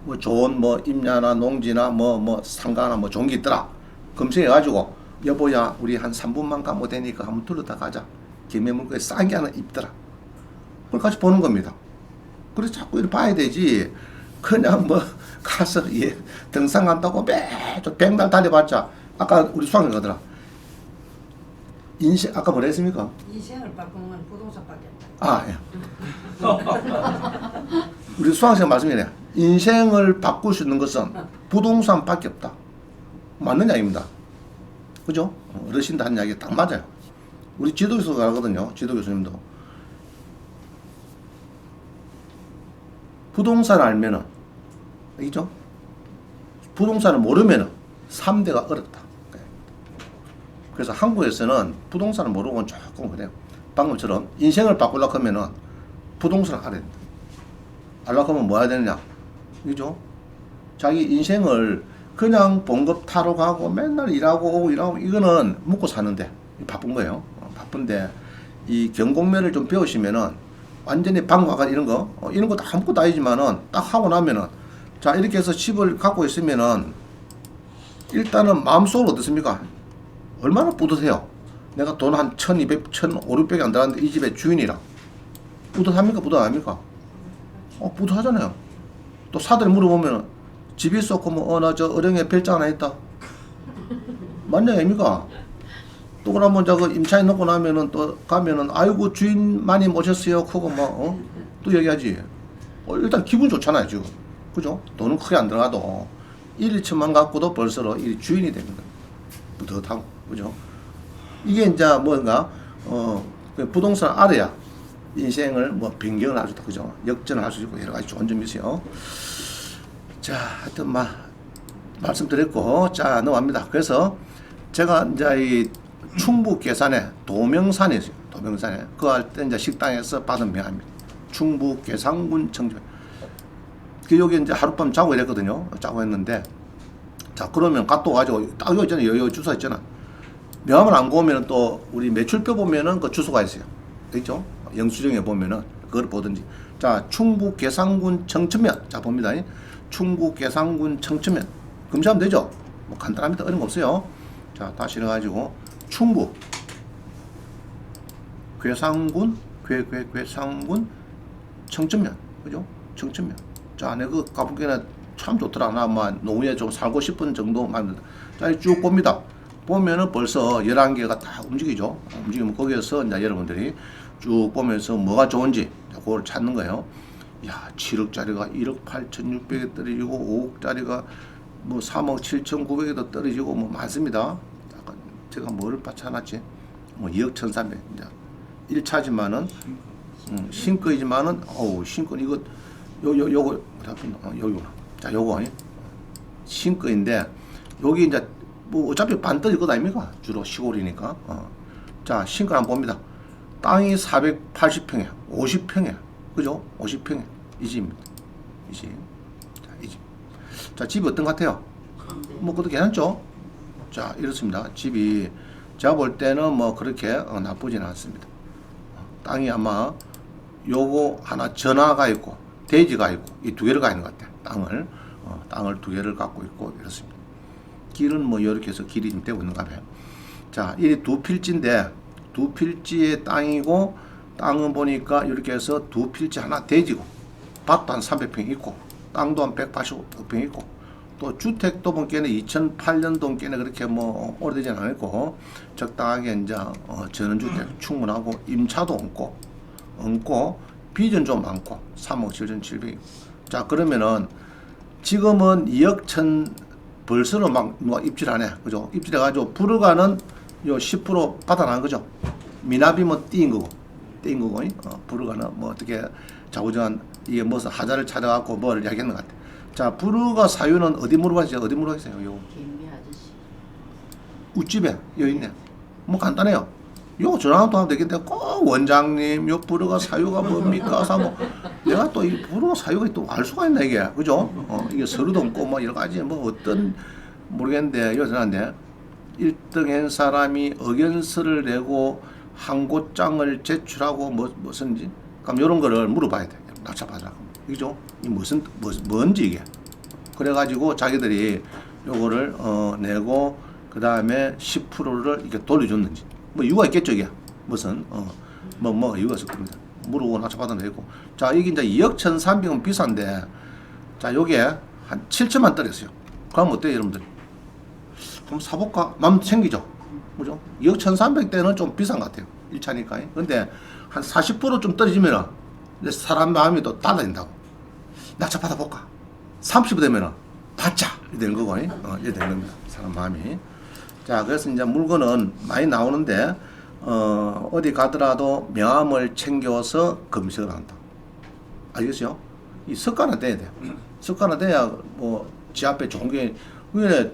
뭐 좋은 뭐 임야나 농지나 뭐 상가나 뭐 좋은 게 있더라. 검색해가지고 여보야 우리 한 3분만 가면 되니까 한번 둘러다 가자. 김해물고에 싼 게 하나 있더라. 그걸 같이 보는 겁니다. 그래서 자꾸 이렇게 봐야 되지. 그냥 뭐 가서 등산 간다고 매주 100날 달려봤자 아까 우리 수학이 가더라. 인생 아까 뭐라 했습니까? 인생을 바꾸는 부동산밖에 없다. 아 예. 우리 수학생 말씀이네. 인생을 바꿀 수 있는 것은 부동산밖에 없다. 맞는 이야기입니다. 그죠? 어르신들 한 이야기 딱 맞아요. 우리 지도교수가 하거든요. 지도교수님도. 부동산 알면은, 알겠죠? 부동산을 모르면은 3대가 어렵다. 그래서 한국에서는 부동산을 모르고는 조금 그래요. 방금처럼 인생을 바꾸려고 하면은 부동산을 알아야 된다. 알려고 하면 뭐 해야 되느냐? 그죠? 자기 인생을 그냥 봉급 타러 가고 맨날 일하고 이거는 먹고 사는데 바쁜 거예요. 바쁜데 이 경공면을 좀 배우시면은 완전히 방과가 이런 거 다 아무것도 아니지만은 딱 하고 나면은 자 이렇게 해서 집을 갖고 있으면은 일단은 마음속으로 어떻습니까? 얼마나 뿌듯해요. 내가 돈 한 1200, 1500이 안 들었는데 이 집의 주인이라 뿌듯합니까? 뿌듯 안 합니까? 뿌듯하잖아요. 또 사들 물어보면 집이 있어? 그러면 나 저 어령에 별장 하나 있다. 맞냐 아닙니까? 또 그러면 저거 임차인 놓고 나면은 또 가면은 아이고 주인 많이 모셨어요. 그거 뭐 또 얘기하지. 일단 기분 좋잖아요 지금. 그죠? 돈은 크게 안 들어가도 1, 2천만 갖고도 벌써 이 주인이 됩니다. 뿌듯하고 그죠? 이게 이제 뭔가 그 부동산 알아야 인생을 뭐 변경을 할 수 있다. 그죠? 역전을 할 수 있고 여러 가지 좋은 점이 있어요. 자, 하여튼 말씀드렸고, 자, 넘어갑니다. 그래서 제가 이제 이 충북 괴산에 도명산에 있어요. 도명산에. 그 할 때 이제 식당에서 받은 명함입니다. 충북 괴산군 청주. 그 여기 이제 하룻밤 자고 이랬거든요. 자고 했는데, 자, 그러면 갓도 가지고 딱 여기 있잖아요. 여기 주소 있잖아. 명함을 안 보면 또 우리 매출표 보면은 그 주소가 있어요. 있죠? 영수증에 보면은 그걸 보든지. 자, 충북 괴산군 청천면. 자, 봅니다. 충북 괴산군 청천면. 검사하면 되죠? 뭐 간단합니다. 어려운 거 없어요. 자, 다시 해가지고 충북 괴산군 괴산군 청천면. 그죠? 청천면. 자, 내가 그 가보기에는 참 좋더라. 나 노후에 좀 살고 싶은 정도 만든다. 자, 쭉 봅니다. 보면은 벌써 11개가 다 움직이죠. 움직이면 거기에서 이제 여러분들이 쭉 보면서 뭐가 좋은지 그걸 찾는 거예요. 야, 7억짜리가 1억 8,600에 떨어지고 5억짜리가 뭐 3억 7,900에도 떨어지고 뭐 많습니다. 제가 뭐를 받쳐놨지? 뭐 2억 1,300. 이제 1차지만은 신거이지만은 신거 이거 요거 요거나. 자, 요거 신거인데 여기 이제 뭐 어차피 반떨어질 것 아닙니까? 주로 시골이니까. 자, 신거 한번 봅니다. 땅이 480평이야. 50평이야. 그죠? 50평이야. 이 집입니다. 이 집. 자, 이 집. 자, 집이 어떤 것 같아요? 뭐 그것도 괜찮죠? 자, 이렇습니다. 집이 제가 볼 때는 뭐 그렇게 나쁘지는 않습니다. 땅이 아마 요거 하나 전화가 있고 대지가 있고 이 두 개를 가 있는 것 같아요. 땅을 두 개를 갖고 있고 이렇습니다. 길은 뭐 이렇게 해서 길이 좀 되고 있는가 봐요. 자, 이 두 필지인데 두 필지의 땅이고 땅은 보니까 이렇게 해서 두 필지 하나 대지고 밭도 한 300평 있고 땅도 한 185평 있고 또 주택도 본께는 2008년도 께는 그렇게 뭐 오래되진 않았고 적당하게 이제 전원주택 충분하고 임차도 얹고 빚은 좀 많고 3억 7,700. 자, 그러면은 지금은 2억 1천 벌써는 막 누가 입질하네. 그죠? 입질해가지고 불어가는 요 10% 받아난 거죠. 미납이 뭐 띄인 거고. 불어가는 뭐 어떻게 자우정한 이게 무슨 하자를 찾아갖고 뭐를 이야기하는 것 같아. 자, 불어가 사유는 어디 물어봤어요? 어디 물어봤어요? 요. 김미 아저씨. 우집에 여기 있네. 뭐 간단해요. 요 전화도 하면 되겠는데 꼭 원장님 요 불어가 사유가 뭡니까? 사뭐 내가 또 이 불어 사유가 또 알 수가 있나 이게 그죠? 이게 서류도 없고 뭐 여러 가지 뭐 어떤 모르겠는데 여전한데 1등한 사람이 의견서를 내고 항고장을 제출하고 무슨지 그럼 이런 거를 물어봐야 돼. 낙찰받으라고 그죠? 이 뭔지 이게 그래가지고 자기들이 요거를 내고 그 다음에 10%를 이렇게 돌려줬는지 뭐 이유가 있겠죠 이게 무슨 뭐 이유가 있을 겁니다. 물어보고 낙찰받으면 되고 자 여기 이제 2억 1,300은 비싼데 자 요게 한 7천만 떨어졌어요. 그럼 어때요 여러분들? 그럼 사볼까? 마음 생기죠? 그죠? 2억 1,300대는 좀 비싼 것 같아요. 1차니까. 근데 한 40% 떨어지면은 사람 마음이 또 달라진다고. 낙찰 받아볼까? 30% 되면은 받자! 이렇게 되는 거고, 이렇게 되는 겁니다. 사람 마음이. 자, 그래서 이제 물건은 많이 나오는데, 어디 가더라도 명함을 챙겨서 검색을 한다. 알겠어요? 이 습관은 돼야 돼요. 습관은 돼야 뭐, 지 앞에 좋은 게, 왜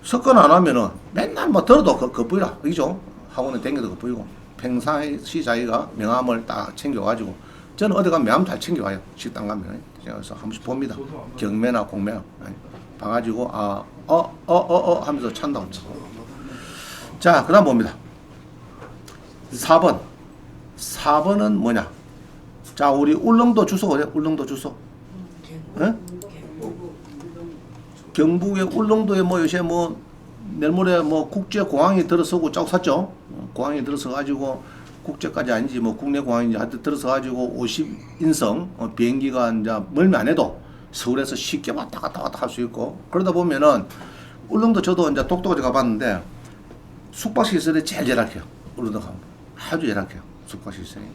습관 안 하면은 맨날 뭐 들어도 그보이라. 그죠? 학원에 댕겨도 그보이고. 평상시 자기가 명함을 딱 챙겨가지고, 저는 어디 가면 명함 잘 챙겨가요. 식당 가면. 그래서 한 번씩 봅니다. 경매나 공매나. 봐가지고, 하면서 찬다고. 자, 그 다음 봅니다. 4번. 4번은 뭐냐? 자, 우리 울릉도 주소, 그래? 울릉도 주소. 예? 경북의 울릉도에 뭐 요새 뭐 내일 모레 뭐 국제 공항이 들어서고 쫙 샀죠. 공항이 들어서 가지고 국제까지 아니지 뭐 국내 공항인지 하여튼 들어서 가지고 50인승 비행기가 이제 멀면 안 해도 서울에서 쉽게 왔다 갔다 할 수 있고 그러다 보면은 울릉도 저도 이제 독도까지 가봤는데 숙박시설이 제일 열악해요. 울릉도 가면 아주 열악해요. 숙박시설이.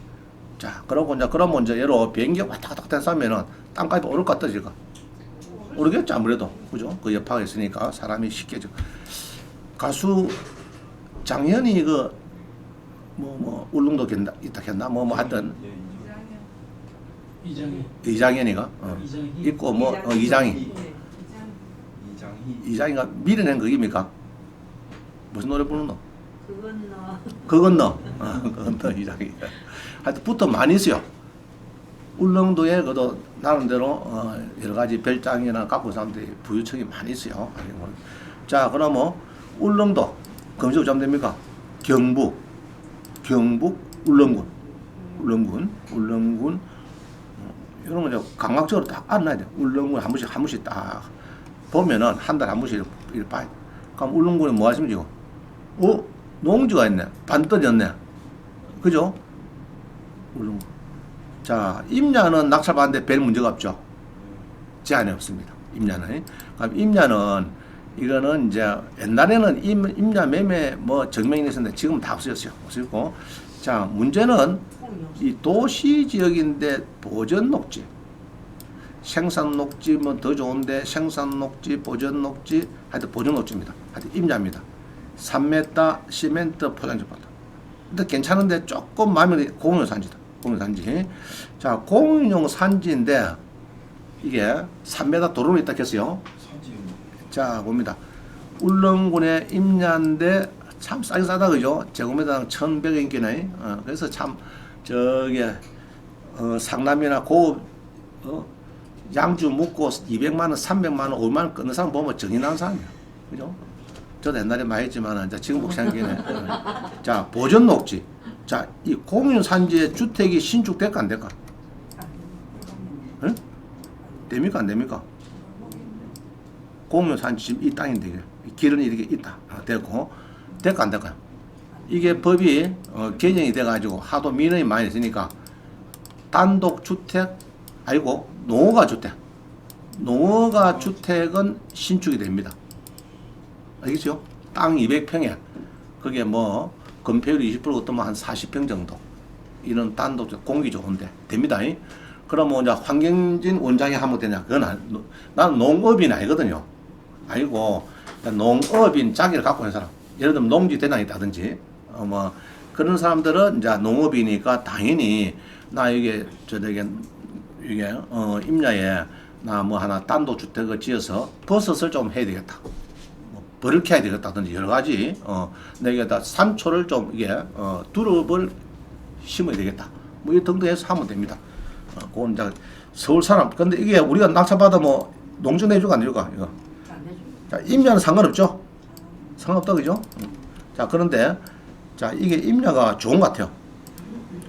자, 그러고 이제 그러면 이제 예로 비행기 왔다 갔다 하면은 땅값이 오를까 떨어질까? 오르겠죠 아무래도 그죠? 그 여파가 있으니까 사람이 쉽게 가수 장현이 그 울릉도 겠나 있다 겠나 뭐 하여튼 이장현이가 있고 이장희 이장희가 밀어낸 거입니까? 무슨 노래 부르노? 그건 너 이장희 하여튼 붙어 많이 있어요. 울릉도에 그도 나름대로 여러 가지 별장이나 갖고 사람들이 부유층이 많이 있어요. 자, 그러면 울릉도 검색어 좀 됩니까? 경북 울릉군 이런 거 이제 감각적으로 딱 알아놔야 돼. 울릉군 한 번씩 딱 보면은 한 달에 한 번씩 이렇게 봐야 돼. 그럼 울릉군에 뭐 하시면 지금? 농지가 있네. 반뜰이었네. 그죠? 울릉군. 자, 임야는 낙찰받는데 별 문제가 없죠. 제한이 없습니다. 임야는. 그럼 임야는 이거는 이제 옛날에는 임야 매매 뭐 증명이 있었는데 지금 다 없어졌어요. 없어졌고. 자, 문제는 이 도시 지역인데 보전 녹지, 생산 녹지 뭐 더 좋은데 생산 녹지, 보전 녹지, 하여튼 보전 녹지입니다. 하여튼 임야입니다. 3m 시멘트 포장지 받다. 근데 괜찮은데 조금 마음이 공용 산지다. 공용 산지. 자, 공용 산지인데 이게 3m 도로로 있다 했어요. 자, 봅니다. 울릉군의 임야인데 참 싸게 싸다 그죠? 제곱미터당 1,100원이네. 그래서 참 저기 상남이나 양주 묵고 200만 원, 300만 원, 5만 원 끊는 사람 보면 정이 나는 사람이야. 그죠? 저도 옛날에 많이 했지만 이제 지금 복 생기네. 자, 보전 녹지. 자, 이 공유 산지의 주택이 신축될까 안 될까? 응? 됩니까 안 됩니까? 공유 산지 지금 이 땅인데 이게 길은 이렇게 있다. 되고 될까 안 될까요? 이게 법이 개정이 돼가지고 하도 민원이 많이 있으니까 단독 주택 아니고 농어가 주택, 농어가 주택은 신축이 됩니다. 알겠죠? 땅 200평에 그게 뭐 건폐율이 20% 어떠면 한 40평 정도 이런 단독 공기 좋은데 됩니다. 그러면 이제 황경진 원장이 하면 되냐? 그건 나는 농업인 아니거든요. 아니고 농업인 자기를 갖고 있는 사람, 예를 들면 농지 대장이 있다든지 뭐 그런 사람들은 이제 농업이니까 당연히 나 이게 임야에 나 뭐 하나 단독 주택을 지어서 버섯을 좀 해야 되겠다. 벌을 캐야 되겠다든지 여러 가지 내가 산초를 좀 이게 두릅을 심어야 되겠다. 뭐 이 등등해서 하면 됩니다. 그건 이제 서울 사람. 근데 이게 우리가 낙찰받아 뭐 농지 내주가 안 내주가 이거. 자, 임야는 상관없죠. 상관없다 그죠? 자, 그런데 자 이게 임야가 좋은 것 같아요.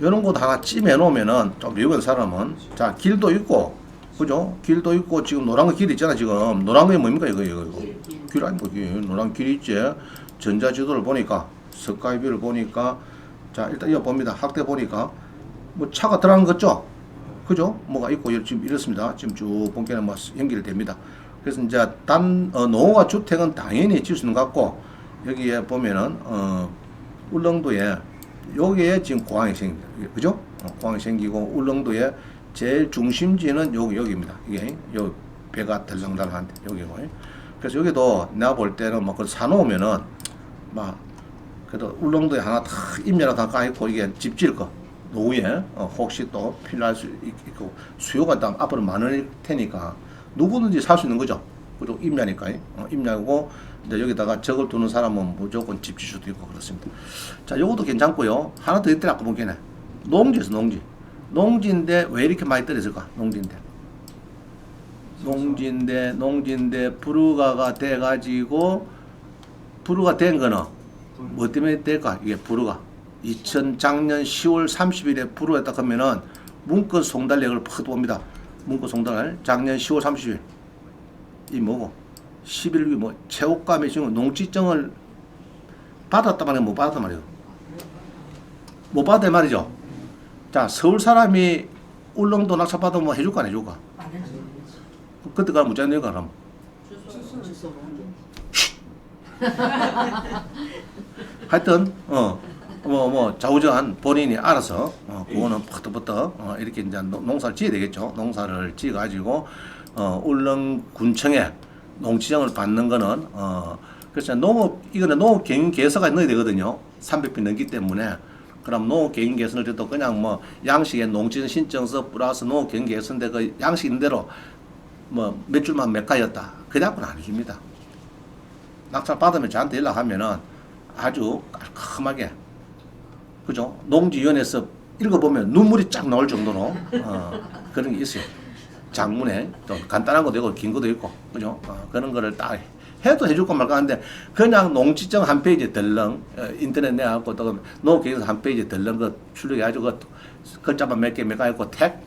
이런 곳 하나 찜해 놓으면은 좀 미국에 사람은 자 길도 있고 그죠? 길도 있고 지금 노란 거 길 있잖아 지금 노란 게 뭡니까 이거 길 아니고 길 노란 길 있지. 전자지도를 보니까 스카이뷰를 보니까 자 일단 이거 봅니다. 학대 보니까 뭐 차가 들어가는 거 있죠? 그죠? 뭐가 있고 지금 이렇습니다. 지금 쭉 본게는 뭐 연결됩니다. 그래서 이제 농어가 주택은 당연히 지을 수 있는 것 같고 여기에 보면은 울릉도에 여기에 지금 공항이 생깁니다. 그죠? 공항이 생기고 울릉도에 제일 중심지는 여기입니다. 이게 요 배가 들락날락한데 여기고. 그래서 여기도 내가 볼 때는 뭐 그걸 사놓으면은 막 그래도 울릉도에 하나 다 임야로 다 까있고 이게 집 지을 거 노후에 혹시 또 필요할 수 있고 수요가 또 앞으로 많을 테니까 누구든지 살 수 있는 거죠. 그리고 임야니까 임야고 이제 여기다가 적을 두는 사람은 무조건 집 지을 수도 있고 그렇습니다. 자, 요것도 괜찮고요. 하나 더 있더라 아까 보기에는 농지에서 농지인데 왜 이렇게 많이 떨어질까? 농지인데 불허가가 돼가지고 불허가 된 거는 뭐 때문에 될까? 이게 불허가 작년 10월 30일에 불허했다 하면은 문건 송달력을 팍 봅니다. 문건 송달 작년 10월 30일 이 뭐고 11일 뭐 체육감의 지금 농지증을 받았단 말이에요? 못 받았단 말이에요? 못 받았단 말이죠? 자, 서울 사람이 울릉도 낙찰받으면 해줄까 안 해줄까? 그때 가면 무장 내가 그럼. 주소. 하여튼 좌우지간 본인이 알아서 그거는 버떡버떡 이렇게 이제 농사를 지어야 되겠죠. 농사를 지어 가지고 울릉군청에 농지정을 받는 거는 그래서 이거는 농업 개인 계획서가 넣어야 되거든요. 300평 넘기 때문에. 그럼 농업 개인 계획서를 해도 그냥 뭐 양식의 농지정 신청서 플러스 농업 개인 계획서인데 그 양식 있는 대로 뭐 몇 줄만 몇 가였다. 그냥은 안 해줍니다. 낙찰 받으면 저한테 연락하면은 아주 깔끔하게, 그죠? 농지위원회에서 읽어보면 눈물이 쫙 나올 정도로 그런 게 있어요. 장문에 또 간단한 것도 있고 긴 것도 있고, 그죠? 그런 거를 딱 해도 해줄 건 말까 하는데 그냥 농지정 한 페이지 덜렁 인터넷 내갖고 또 농업계획서 한 페이지 덜렁 그 출력해가지고 그 글자만 몇 개 있고 택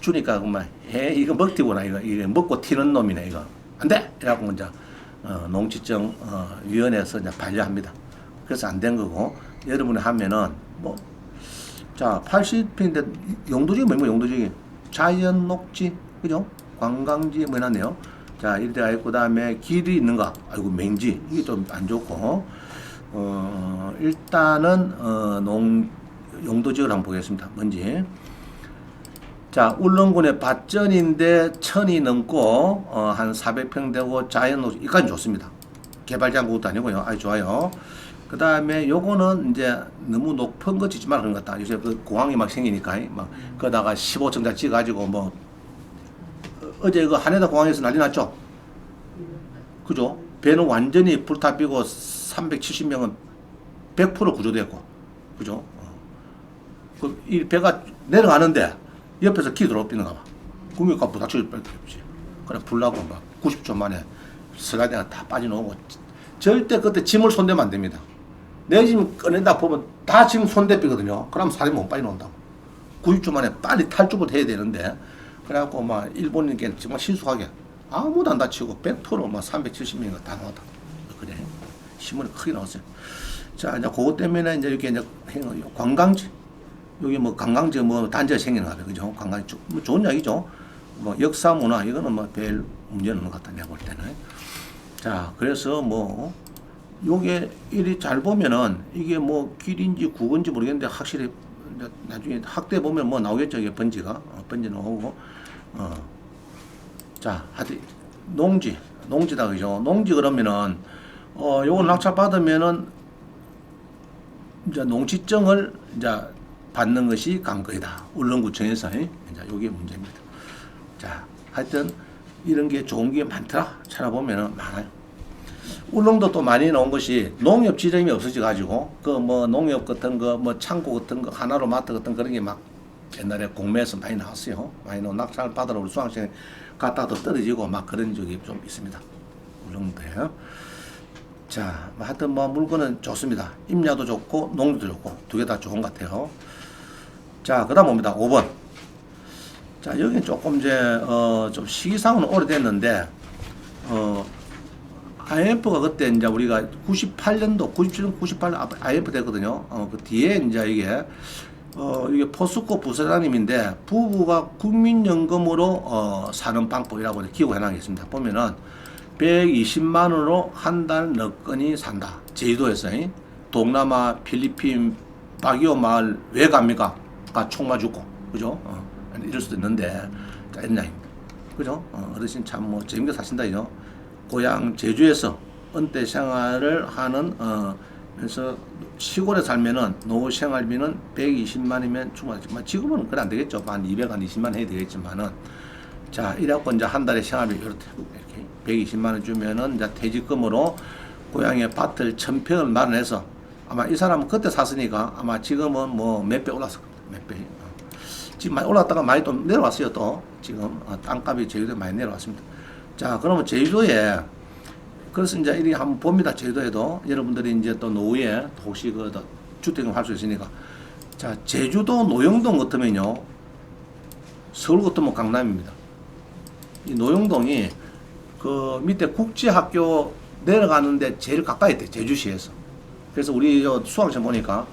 주니까 그만 이거 먹튀구나 이거 먹고 튀는 놈이네 이거 안 돼! 이래갖고 이제 농지정 위원회에서 이제 반려합니다. 그래서 안 된 거고 여러분이 하면은 자 80평인데 용도지기 뭐고 용도지기 자연 녹지 그죠? 관광지 뭐 해놨네요. 자 이래가 있고 그다음에 길이 있는가 아이고 맹지 이게 좀 안 좋고 일단은 용도지역을 한번 보겠습니다. 뭔지. 자, 울릉군의 밭전인데 1000이 넘고 한 400평 되고 자연녹지 이까지 좋습니다. 개발장국도 아니고요. 아주 좋아요. 그 다음에 요거는 이제 너무 높은 거 짓지 말라 그런 것 같다. 요새 그 공항이 막 생기니까 막 거다가 15층짜리 찍어가지고 뭐 어제 그羽田공항에서 난리 났죠. 그죠? 배는 완전히 불타비고 370명은 100% 구조됐고, 그죠? 이 배가 내려가는데 옆에서 키 들어오피는가 봐. 구미가 부닥칠 뻔 없지. 그래 불나고 막 90초 만에 슬라이드가 다 빠져나오고 절대 그때 짐을 손대면 안 됩니다. 내 짐 꺼낸다 보면 다 짐 손대비거든요. 그럼 사람이 못 빠져나온다고. 90초 만에 빨리 탈주를 해야 되는데 그래갖고 막 일본인께 정말 신속하게 아무도 안 다치고 100%막 370명이 다 나왔다. 그래 신문이 크게 나왔어요. 자 이제 그것 때문에 이제 이렇게 이제 관광지 여기 뭐 관광지 뭐 단지가 생기는 거죠. 그죠? 관광지 뭐 좋은 이야기죠. 뭐 역사 문화 이거는 뭐 별 문제는 없는 것 같다 내가 볼 때는. 자 그래서 뭐 요게 이리 잘 보면은 이게 뭐 길인지 국인지 모르겠는데 확실히 나중에 학대 보면 뭐 나오겠죠. 이게 번지가 번지 나오고 자 하여튼 농지다 그죠? 농지 그러면은 요거 낙찰 받으면은 이제 농지증을 이제 받는 것이 관건이다. 울릉구청에서 이제 요게 문제입니다. 자 하여튼 이런 게 좋은 게 많더라. 찾아보면은 많아요. 울릉도 또 많이 나온 것이 농협 지점이 없어져 가지고 그 뭐 농협 같은 거 뭐 창고 같은 거 하나로 마트 같은 그런 게 막 옛날에 공매에서 많이 나왔어요. 많이 나온 낙찰 받으러 우리 수강생 갔다도 떨어지고 막 그런 적이 좀 있습니다. 울릉도에. 자, 하여튼 뭐 물건은 좋습니다. 임야도 좋고 농지도 좋고 두 개 다 좋은 것 같아요. 자, 그다음 봅니다. 5번. 자, 여기는 조금 이제 좀 시기상은 오래됐는데 IMF가 그때 이제 우리가 98년도, 97년, 98년 IMF 됐거든요. 그 뒤에 이제 이게 포스코 부사장님인데 부부가 국민연금으로 사는 방법이라고 기고 해놨습니다. 보면은 120만 원으로 한 달 너끈히 산다. 제주도에서 동남아, 필리핀, 바기오 마을 왜 갑니까? 총 맞고, 그죠? 이럴 수도 있는데, 자, 이런 이야기입니다. 그죠? 어르신 참 뭐 재밌게 사신다, 이죠? 고향 제주에서 은퇴 생활을 하는, 그래서 시골에 살면은 노후 생활비는 120만이면 충분하지만 지금은 그래 안 되겠죠. 한 220만 해야 되겠지만은, 자, 이래갖고 이제 한 달에 생활비 이렇게 120만 원 주면은 이제 퇴직금으로 고향에 밭을 1000평을 마련해서 아마 이 사람은 그때 샀으니까 아마 지금은 뭐 몇 배 올랐을 겁니다. 몇 배. 지금 많이 올랐다가 많이 또 내려왔어요. 또 지금 땅값이 제주도에 많이 내려왔습니다. 자, 그러면 제주도에 그래서 이제 이리 한번 봅니다. 제주도에도 여러분들이 이제 또 노후에 혹시 그 주택을 할 수 있으니까 자, 제주도 노영동 같으면요 서울 같으면 강남입니다. 이 노영동이 그 밑에 국제학교 내려가는데 제일 가까이 있대. 제주시에서. 그래서 우리 수학생 보니까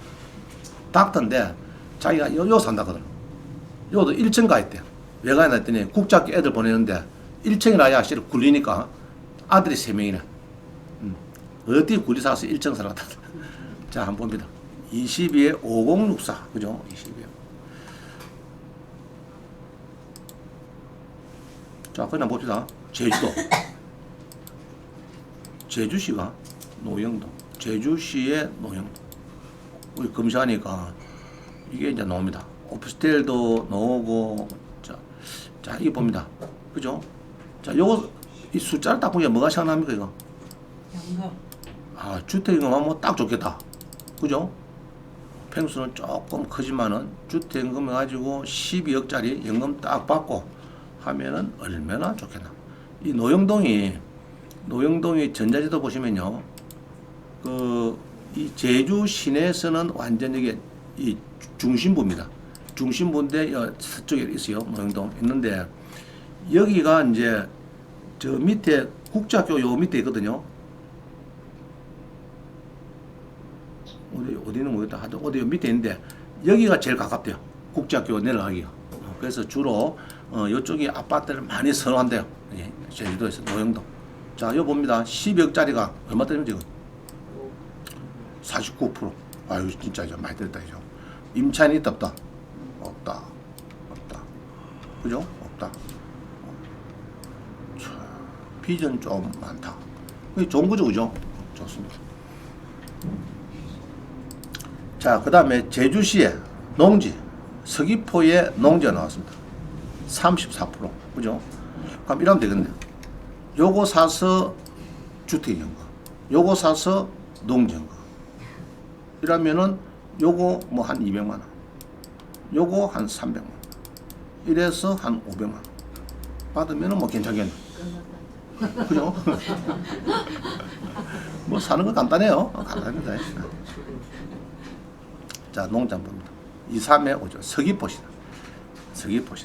닥터인데 자기가 요 산다거든. 요도 1층 가 있대. 왜 가냐 했더니 국제학교 애들 보내는데 1층이나 야실 굴리니까 아들이 3명이네. 어디 굴리 살아서 1층 살았다. 자, 한번 봅니다. 22에 5064. 그죠? 22에. 자, 그냥 봅시다. 제주도. 제주시가 노영동. 제주시의 노영동. 우리 검사하니까 이게 이제 나옵니다. 오피스텔도 나오고, 자, 이게 봅니다. 그죠? 자, 요거, 이 숫자를 딱 보니까 뭐가 생각납니까, 이거? 연금. 아, 주택임금하면 뭐 딱 좋겠다. 그죠? 평수는 조금 크지만은 주택임금 해가지고 12억짜리 연금 딱 받고 하면은 얼마나 좋겠나. 이 노영동이 전자지도 보시면요. 이 제주 시내에서는 완전 이게 이 중심부입니다. 중심부인데 서쪽에 있어요. 노영동 있는데 여기가 이제 저 밑에 국제학교 요 밑에 있거든요. 어디는 모르겠다. 하여튼 어디 밑에 있는데 여기가 제일 가깝대요. 국제학교 내려가기가. 그래서 주로 이쪽이 아파트를 많이 선호한대요. 예, 제주도에서 노영동. 자, 이거 봅니다. 12억짜리가 얼마 때문에 지금? 49%. 아유, 진짜 이제 많이 들었다 이죠. 임차인이 있다 없다? 없다. 그죠? 없다. 자, 빚은 좀 많다. 이게 좋은 거죠, 그죠? 좋습니다. 자, 그 다음에 제주시의 농지, 서귀포의 농지가 나왔습니다. 34%. 그죠? 그럼 이러면 되겠네요. 요거 사서 주택연금, 요거 사서 농지연금. 이러면은 요거 뭐 한 200만원, 요거 한 300만원. 이래서 한 500만원. 받으면은 뭐 괜찮겠네. 그죠? 뭐 사는 거 간단해요. 간단합니다. 자, 농장 봅니다. 2, 3에 5죠. 서귀포시다.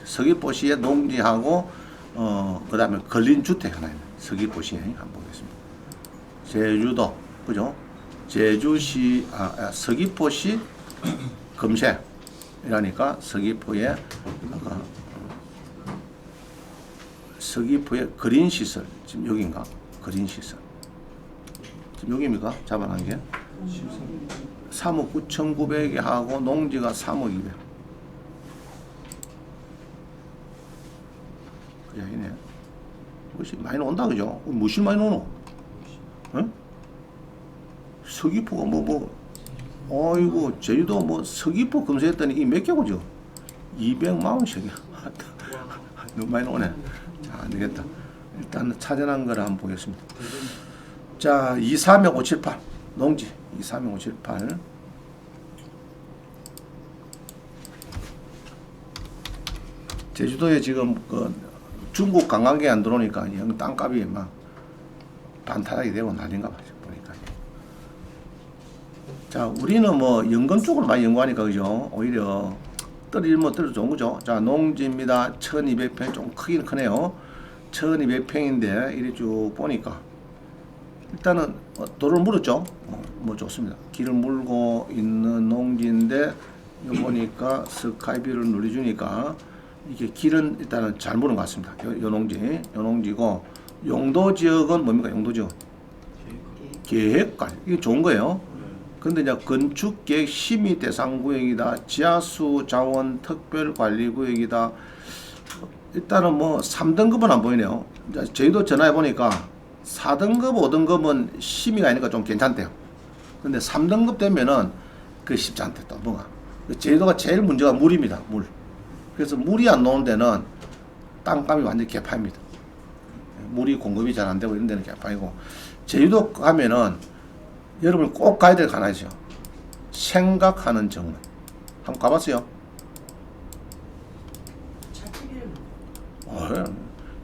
서귀포시의 농지하고, 그 다음에 걸린 주택 하나 있네. 서귀포시에 한번 보겠습니다. 제주도, 그죠? 제주시, 서귀포시 검색. 이라니까 서귀포의 거린시설. 지금 여기인가? 거린시설. 지금 여기입니까? 잡아놓은 게? 3억 9,900에 하고 농지가 3억 200. 그 얘기네. 무시 많이 온다 그죠? 무시 많이 오노? 응? 서귀포가 어이구 제주도 뭐 서귀포 검색했더니 이 몇 개고죠? 200만 원씩이야. 너무 많이 오네. 자, 안 되겠다. 일단 찾아난 거를 한번 보겠습니다. 자, 236 578 농지 236 578. 제주도에 지금 중국 관광객 안 들어오니까 영 땅값이 막 반타작이 되고 난린가 봐요. 보니까. 자, 우리는 뭐 연금 쪽으로 많이 연구하니까 그죠? 오히려 떨어지면 좋은 거죠. 자, 농지입니다. 1200평 좀 크긴 크네요. 1200평인데 이리 쭉 보니까 일단은 도로를 물었죠. 뭐 좋습니다. 길을 물고 있는 농지인데 여기 보니까 스카이뷰를 눌러주니까 이게 길은 일단은 잘 물은 것 같습니다. 요 농지고 용도 지역은 뭡니까? 용도 지역 계획관 이게 좋은 거예요. 근데 이제 건축 계획 심의 대상 구역이다. 지하수 자원 특별 관리 구역이다. 일단은 뭐 3등급은 안 보이네요. 저희도 전화해 보니까 4등급, 5등급은 심의가 아니니까 좀 괜찮대요. 근데 3등급 되면은 그 쉽지 않대 또 뭐가. 제주도가 제일 문제가 물입니다. 물. 그래서 물이 안 나오는 데는 땅값이 완전 개판입니다. 물이 공급이 잘 안 되고 이런 데는 개판이고, 제주도 가면은 여러분 꼭 가야 될 거 하나 있어요. 생각하는 정문. 한번 가봤어요?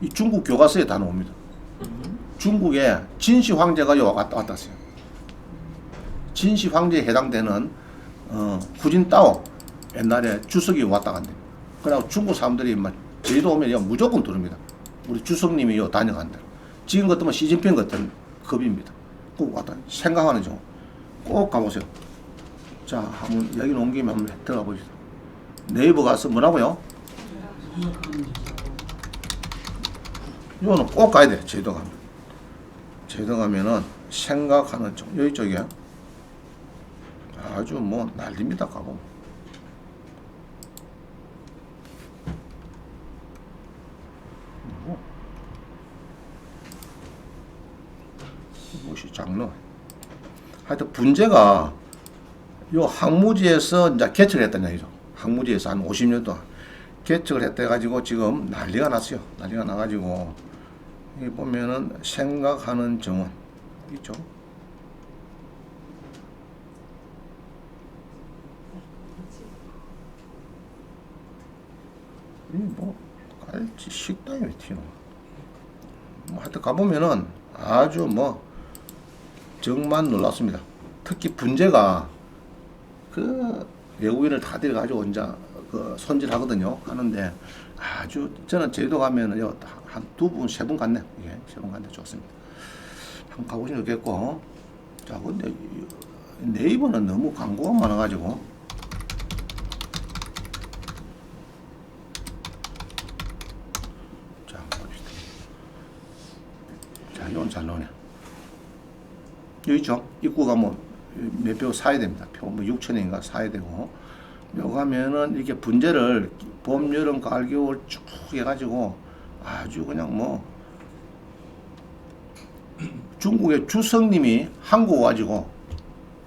이 중국 교과서에 다 나옵니다. 중국에 진시 황제가 요 왔다 갔어요. 진시 황제에 해당되는 후진따오 옛날에 주석이 왔다 갔네. 그러고 중국 사람들이 막 제주도 오면 무조건 들읍니다. 우리 주석님이 요 다녀간다. 지금 같으면 시진핑 같은 급입니다. 꼭 왔다 생각하는 중. 꼭 가보세요. 자, 한번 여기 온 김에 한번 들어가 보시죠. 네이버 가서 뭐라고요? 이거는 꼭 가야 돼. 제주도 가면. 제주도 가면은 생각하는 쪽 여기 쪽에 아주 뭐 난립니다. 가보면. 무엇이 장로. 하여튼 분재가 요 항무지에서 이제 개척을 했다는 얘기죠. 항무지에서 한 50년 동안 개척을 했다 가지고 지금 난리가 났어요. 난리가 나가지고 여기 보면은 생각하는 정원 있죠. 이 뭐 갈치 식당이 왜 튀노? 뭐 하여튼 가보면은 아주 뭐 정말 놀랐습니다. 특히 분재가 그 외국인을 다 데려가지고 이제 그 손질하거든요. 하는데 아주 저는 제주도 가면은 한 두 분, 세 분 갔네. 예, 세 분 갔네. 좋습니다. 한번 가보시면 좋겠고. 자, 근데 네이버는 너무 광고가 많아가지고. 자, 봅시다. 자, 이건 잘 나오네. 여기 있죠? 입구 가면 몇 표 사야 됩니다. 표 뭐 6,000원인가 사야 되고. 여기 가면은 이렇게 분재를 봄, 여름, 가을, 겨울 쭉 해가지고 아주 그냥 뭐 중국의 주성님이 한국 와가지고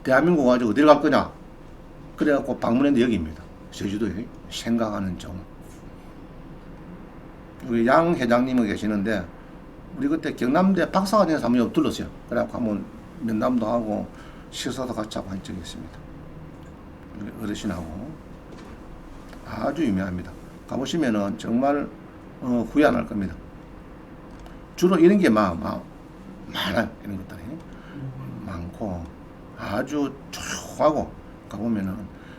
대한민국 와가지고 어디를 갈 거냐? 그래갖고 방문했는데 여기입니다. 제주도에 생각하는 점. 여기 양 회장님이 계시는데 우리 그때 경남대 박사과정에서 한번 둘렀어요. 그래갖고 한번 면담도 하고 식사도 같이 하고 한 적이 있습니다. 어르신하고 아주 유명합니다. 가보시면은 정말 후회 안 할 겁니다. 주로 이런 게 많아요. 이런 것들이 많고 아주 조용하고 가보면은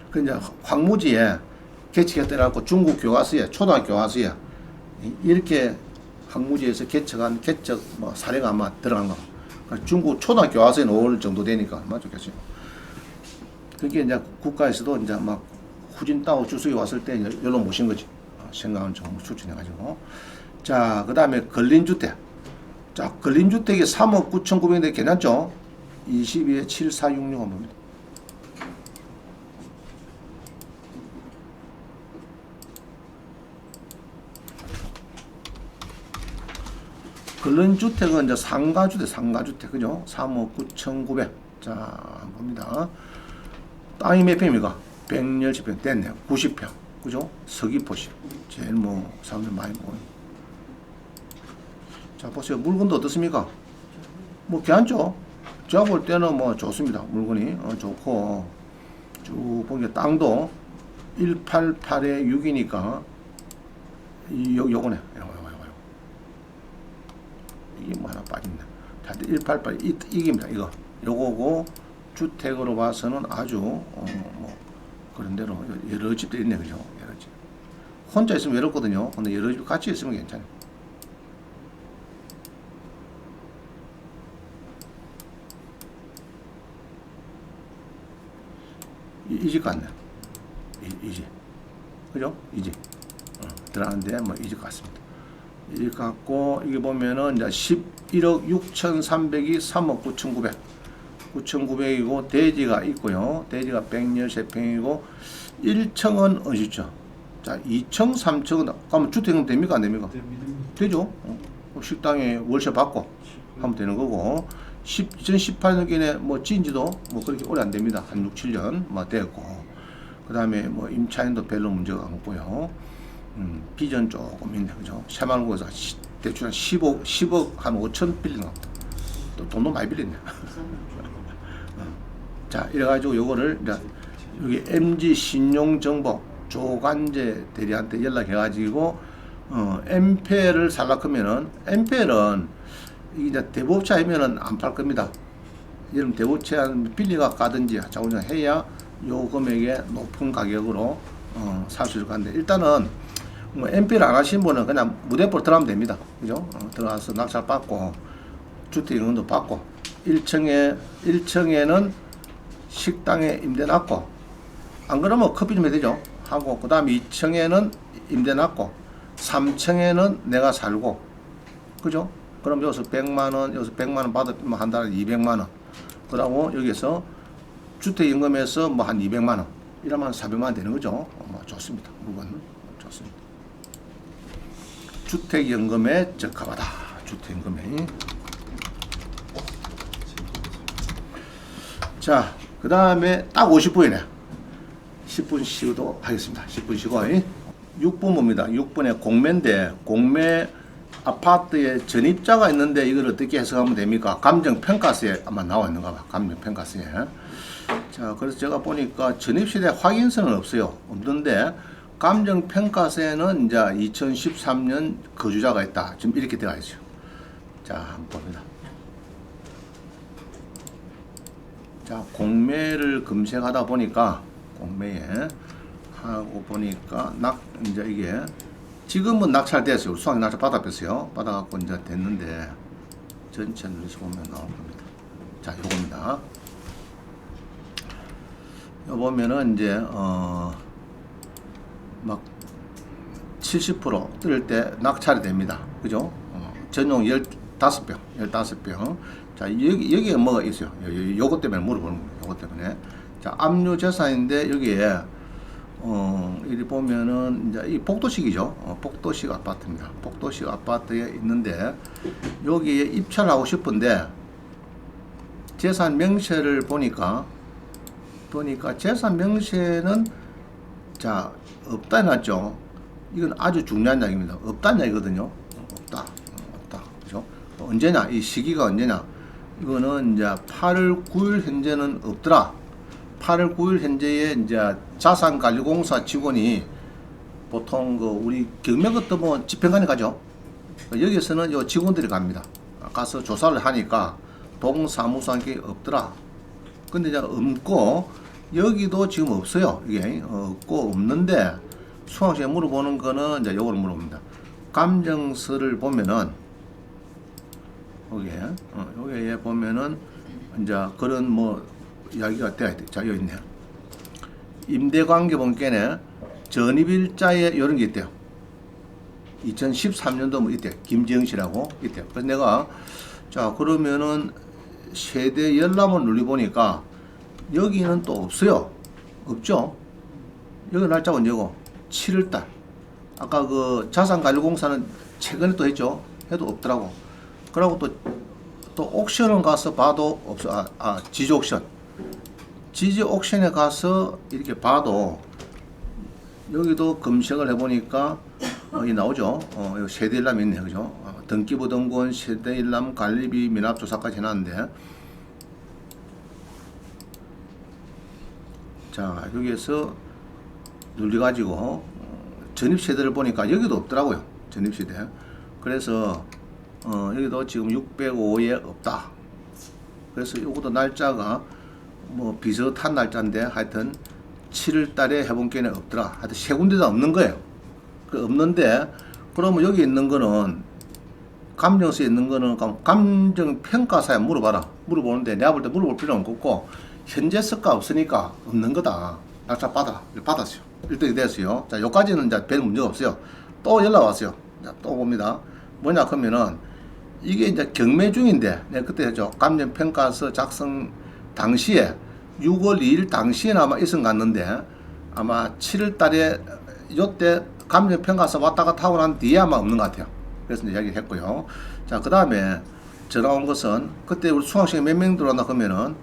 그 이제 황무지에 개척했더라고 중국 교과서에 초등학교 교과서에 이렇게 황무지에서 개척한 개척 뭐 사례가 아마 들어간 거. 중국 초등학교 교과서에 나올 정도 되니까 얼마나 좋겠어요. 그게 이제 국가에서도 이제 막 후진타오 주석이 왔을 때 여기로 모신 거지. 생각은 좀 추천해가지고. 자, 그 다음에 근린주택. 자, 근린주택이 3억 9,900인데 괜찮죠? 22에 7466원 봅니다. 근린주택은 이제 상가주택, 그죠? 3억 9,900. 자, 한번 봅니다. 땅이 몇 평입니까? 110평 됐네요. 90평. 그죠? 서귀포시. 제일 뭐, 사람들 많이 모여. 자, 보세요. 물건도 어떻습니까? 뭐, 괜찮죠? 제가 볼 때는 뭐, 좋습니다. 물건이. 좋고. 쭉 보니까 땅도 188에 6이니까, 요거네. 이게 뭐 하나 빠졌네. 자, 188, 이깁니다. 이거. 요거고, 주택으로 봐서는 아주, 뭐, 그런 대로 여러 집들이 있네. 그죠? 여러 집. 혼자 있으면 외롭거든요. 근데 여러 집 같이 있으면 괜찮아요. 이 집 같네. 이 집. 그죠? 이 집. 들어가는데, 뭐, 이 집 같습니다. 이 집 같고, 이게 보면은, 이제 11억 6,300이 3억 9,900. 9,900이고, 대지가 있고요. 대지가 113평이고, 1층은 어디죠? 자, 2층, 3층은, 그러면 주택은 됩니까? 안 됩니까? 되죠? 식당에 월세 받고 하면 되는 거고, 2018년에 뭐 지은지도 뭐 그렇게 오래 안 됩니다. 한 6, 7년 뭐 됐고, 그 다음에 뭐 임차인도 별로 문제가 없고요. 비전 조금 있네. 그죠? 새마을구에서 대충 한 10억 한 5천 빌린 것 같다. 또 돈도 많이 빌렸네. 자, 이래가지고 요거를 이제 여기 MG 신용정보 조간재 대리한테 연락해가지고 엠페를 살락하면은 엠페는 이제 대부업체하면은 안 팔 겁니다. 이런 대부업체 빌리가 가든지 자원을 해야 요 금액의 높은 가격으로 살 수 있을 것 같은데 일단은 뭐 엠페를 안 하신 분은 그냥 무대포로 들어가면 됩니다. 그죠? 들어가서 낙찰 받고 주택 임금도 받고 1층에는 식당에 임대 놨고 안 그러면 커피 좀 해야 되죠. 하고 그 다음에 2층에는 임대 놨고 3층에는 내가 살고 그죠? 그럼 여기서 100만원, 여기서 100만원 받으면 한 달에 200만원. 그러고 여기서 주택연금에서 뭐 한 200만원. 이러면 400만원 되는 거죠. 뭐 좋습니다. 물건 좋습니다. 주택연금에 적합하다. 주택연금에. 자, 그 다음에 딱 50분이네. 10분 쉬고도 하겠습니다. 10분 쉬고. 6번 봅니다. 6번에 공매인데, 공매 아파트에 전입자가 있는데 이걸 어떻게 해석하면 됩니까? 감정평가서에 아마 나와 있는가 봐. 감정평가서에. 자, 그래서 제가 보니까 전입시대 확인서는 없어요. 없는데, 감정평가서에는 이제 2013년 거주자가 있다. 지금 이렇게 되어 있어요. 자, 한번 봅니다. 자, 공매를 검색하다 보니까, 공매에 하고 보니까, 이제 이게, 지금은 낙찰됐어요. 수학이 낙찰 받았어요. 받아갖고 이제 됐는데, 전체 눌러서 보면 나올 겁니다. 자, 요겁니다. 요 보면은 이제, 막, 70% 뜰 때 낙찰이 됩니다. 그죠? 전용 15병, 15병. 자, 여기에 뭐가 있어요? 요것 때문에 물어보는 거예요. 요것 때문에. 자, 압류 재산인데, 여기에, 이리 보면은, 이제, 이 복도식이죠. 복도식 아파트입니다. 복도식 아파트에 있는데, 여기에 입찰을 하고 싶은데, 재산 명세를 보니까 재산 명세는, 자, 없다 해놨죠. 이건 아주 중요한 이야기입니다. 없다는 이야기거든요. 없다. 그죠? 언제냐? 이 시기가 언제냐? 이거는 이제 8월 9일 현재는 없더라. 8월 9일 현재에 이제 자산관리공사 직원이 보통 우리 경매 같은 뭐 집행관이 가죠. 여기서는 요 직원들이 갑니다. 가서 조사를 하니까 동사무소한테 없더라. 근데 이제 없고 여기도 지금 없어요. 이게 없고 없는데 수강시에 물어보는 거는 이제 요걸 물어봅니다. 감정서를 보면은 여기에 보면은 이제 그런 뭐 이야기가 돼야 돼. 자, 여기 있네요. 임대관계 본건에 전입일자에 이런 게 있대요. 2013년도 뭐 있대. 김지영 씨라고 있대요. 그래서 내가 자, 그러면은 세대 열람을 눌러보니까 여기는 또 없어요. 없죠? 여기 날짜가 언제고? 7월달. 아까 그 자산관리공사는 최근에 또 했죠. 해도 없더라고. 그러고 또 옥션을 가서 봐도 없어. 지지 옥션. 지지 옥션에 가서 이렇게 봐도 여기도 검색을 해보니까 이 나오죠. 여기 세대일람이 있네. 그죠? 등기부등본 세대일람 관리비 미납조사까지 해놨는데 자, 여기에서 눌려가지고 전입세대를 보니까 여기도 없더라고요. 전입세대. 그래서 여기도 지금 605에 없다. 그래서 이것도 날짜가 뭐 비슷한 날짜인데 하여튼 7월 달에 해본 게는 없더라. 하여튼 세 군데다 없는 거예요. 그 없는데 그러면 여기 있는 거는 감정서에 있는 거는 감정평가사에 물어봐라. 물어보는데 내가 볼 때 물어볼 필요는 없고 현재 서가 없으니까 없는 거다. 낙찰 받았어요. 1등이 됐어요. 자, 여기까지는 이제 별 문제가 없어요. 또 연락 왔어요. 자, 또 봅니다. 뭐냐 그러면은 이게 이제 경매 중인데 내가 그때 했죠. 감정평가서 작성 당시에 6월 2일 당시에 아마 있은 것 같는데 아마 7월 달에 요때 감정평가서 왔다 갔다 하고 난 뒤에 아마 없는 것 같아요. 그래서 이제 이야기를 했고요. 자, 그 다음에 전화 온 것은 그때 우리 수강생이 몇 명 들어왔나 그러면은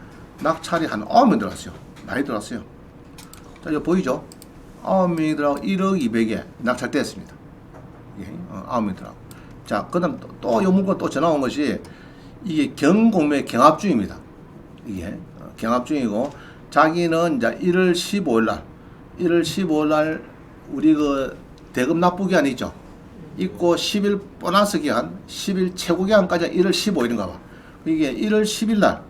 낙찰이 한 9명 들어왔어요. 많이 들어왔어요. 자, 이거 보이죠? 9명이 들어가고 1억 200에 낙찰됐습니다. 예, 9명 들어가고. 자, 그 다음 또 요 문건 또 전화 온 것이 이게 경공매 경합 중입니다. 이게 경합 중이고 자기는 이제 1월 15일 날 우리 그 대금 납부 기한이 있죠. 있고 10일 보너스 기한, 10일 최고 기한까지 1월 15일인가 봐. 이게 1월 10일 날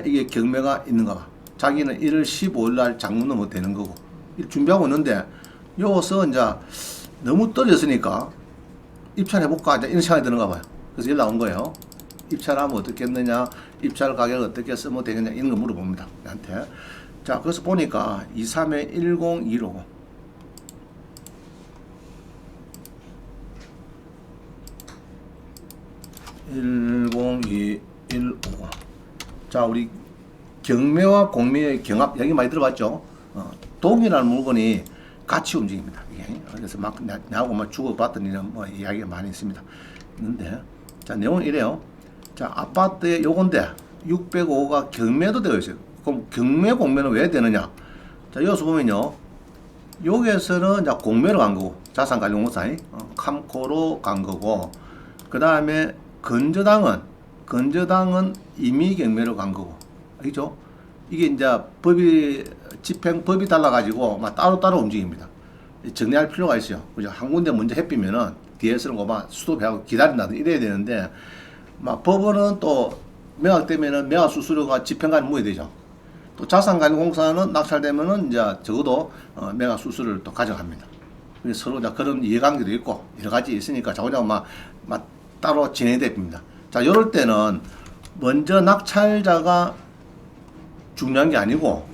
이게 경매가 있는가 봐. 자기는 1월 15일 날 장문 넣으면 되는 거고. 준비하고 있는데 여기서 이제 너무 떨어졌으니까 입찰해볼까 이제 이런 생각이 드는가 봐요. 그래서 연락 온 거예요. 입찰하면 어떻겠느냐, 입찰 가격 어떻게 쓰면 되겠냐 이런 거 물어봅니다. 나한테. 자, 그래서 보니까 23에 10250 10250 102150. 자, 우리 경매와 공매의 경합 얘기 많이 들어봤죠? 동이라는 물건이 같이 움직입니다. 이게. 그래서 막 나하고 막 주고받던 이런 뭐 이야기가 많이 있습니다. 있는데, 자, 내용은 이래요. 자, 아파트에 요건데 605가 경매도 되어 있어요. 그럼 경매 공매는 왜 되느냐? 자, 여기서 보면요. 여기에서는 자, 공매로 간 거고, 자산관리공사에 감코로 간 거고, 그 다음에 건저당은 이미 경매로 간 거고, 알겠죠? 이게 이제 집행법이 달라가지고 막 따로따로 움직입니다. 정리할 필요가 있어요. 그죠? 한 군데 먼저 해피면은 뒤에서는 막 수도배하고 기다린다든지 이래야 되는데, 막 법원은 또 매각되면은 매각 수수료가 집행관리 물어야 되죠. 또 자산관리공사는 낙찰되면은 이제 적어도 매각 수수료를 또 가져갑니다. 그래서 서로 그런 이해관계도 있고 여러 가지 있으니까 자꾸자꾸 막 따로 진행됩니다. 자, 이럴 때는 먼저 낙찰자가 중요한 게 아니고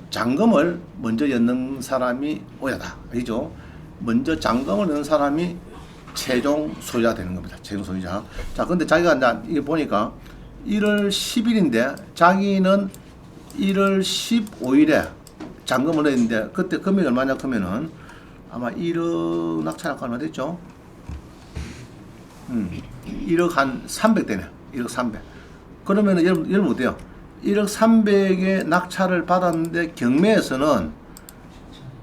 잔금을 먼저 였는 사람이 오야다. 알죠? 먼저 잔금을 넣는 사람이 최종 소유자 되는 겁니다. 최종 소유자. 자, 근데 자기가 이제 이게 보니까 1월 10일인데 자기는 1월 15일에 잔금을 했는데 그때 금액이 얼마냐 하면은 아마 1억 낙찰할 거 얼마 됐죠? 1억 한 300되네. 1억 300. 그러면은 여러분 어때요? 1억 300의 낙찰을 받았는데 경매에서는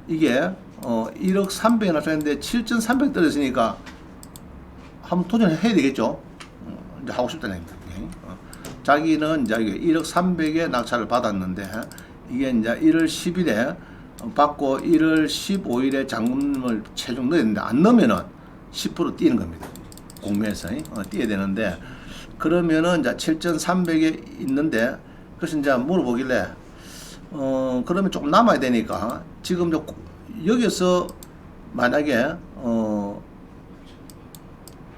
이게 1억 300에 낙찰했는데 7,300 떨어졌으니까 한번 도전해야 되겠죠? 이제 하고 싶다는 얘기입니다. 자기는 이제 1억 300에 낙찰을 받았는데 이게 이제 1월 10일에 받고 1월 15일에 잔금을 최종 넣어야 되는데 안 넣으면은 10% 뛰는 겁니다. 공매에서 뛰어야 되는데 그러면은 이제 7,300에 있는데 그래서 이제 물어보길래 그러면 조금 남아야 되니까 지금 여기서 만약에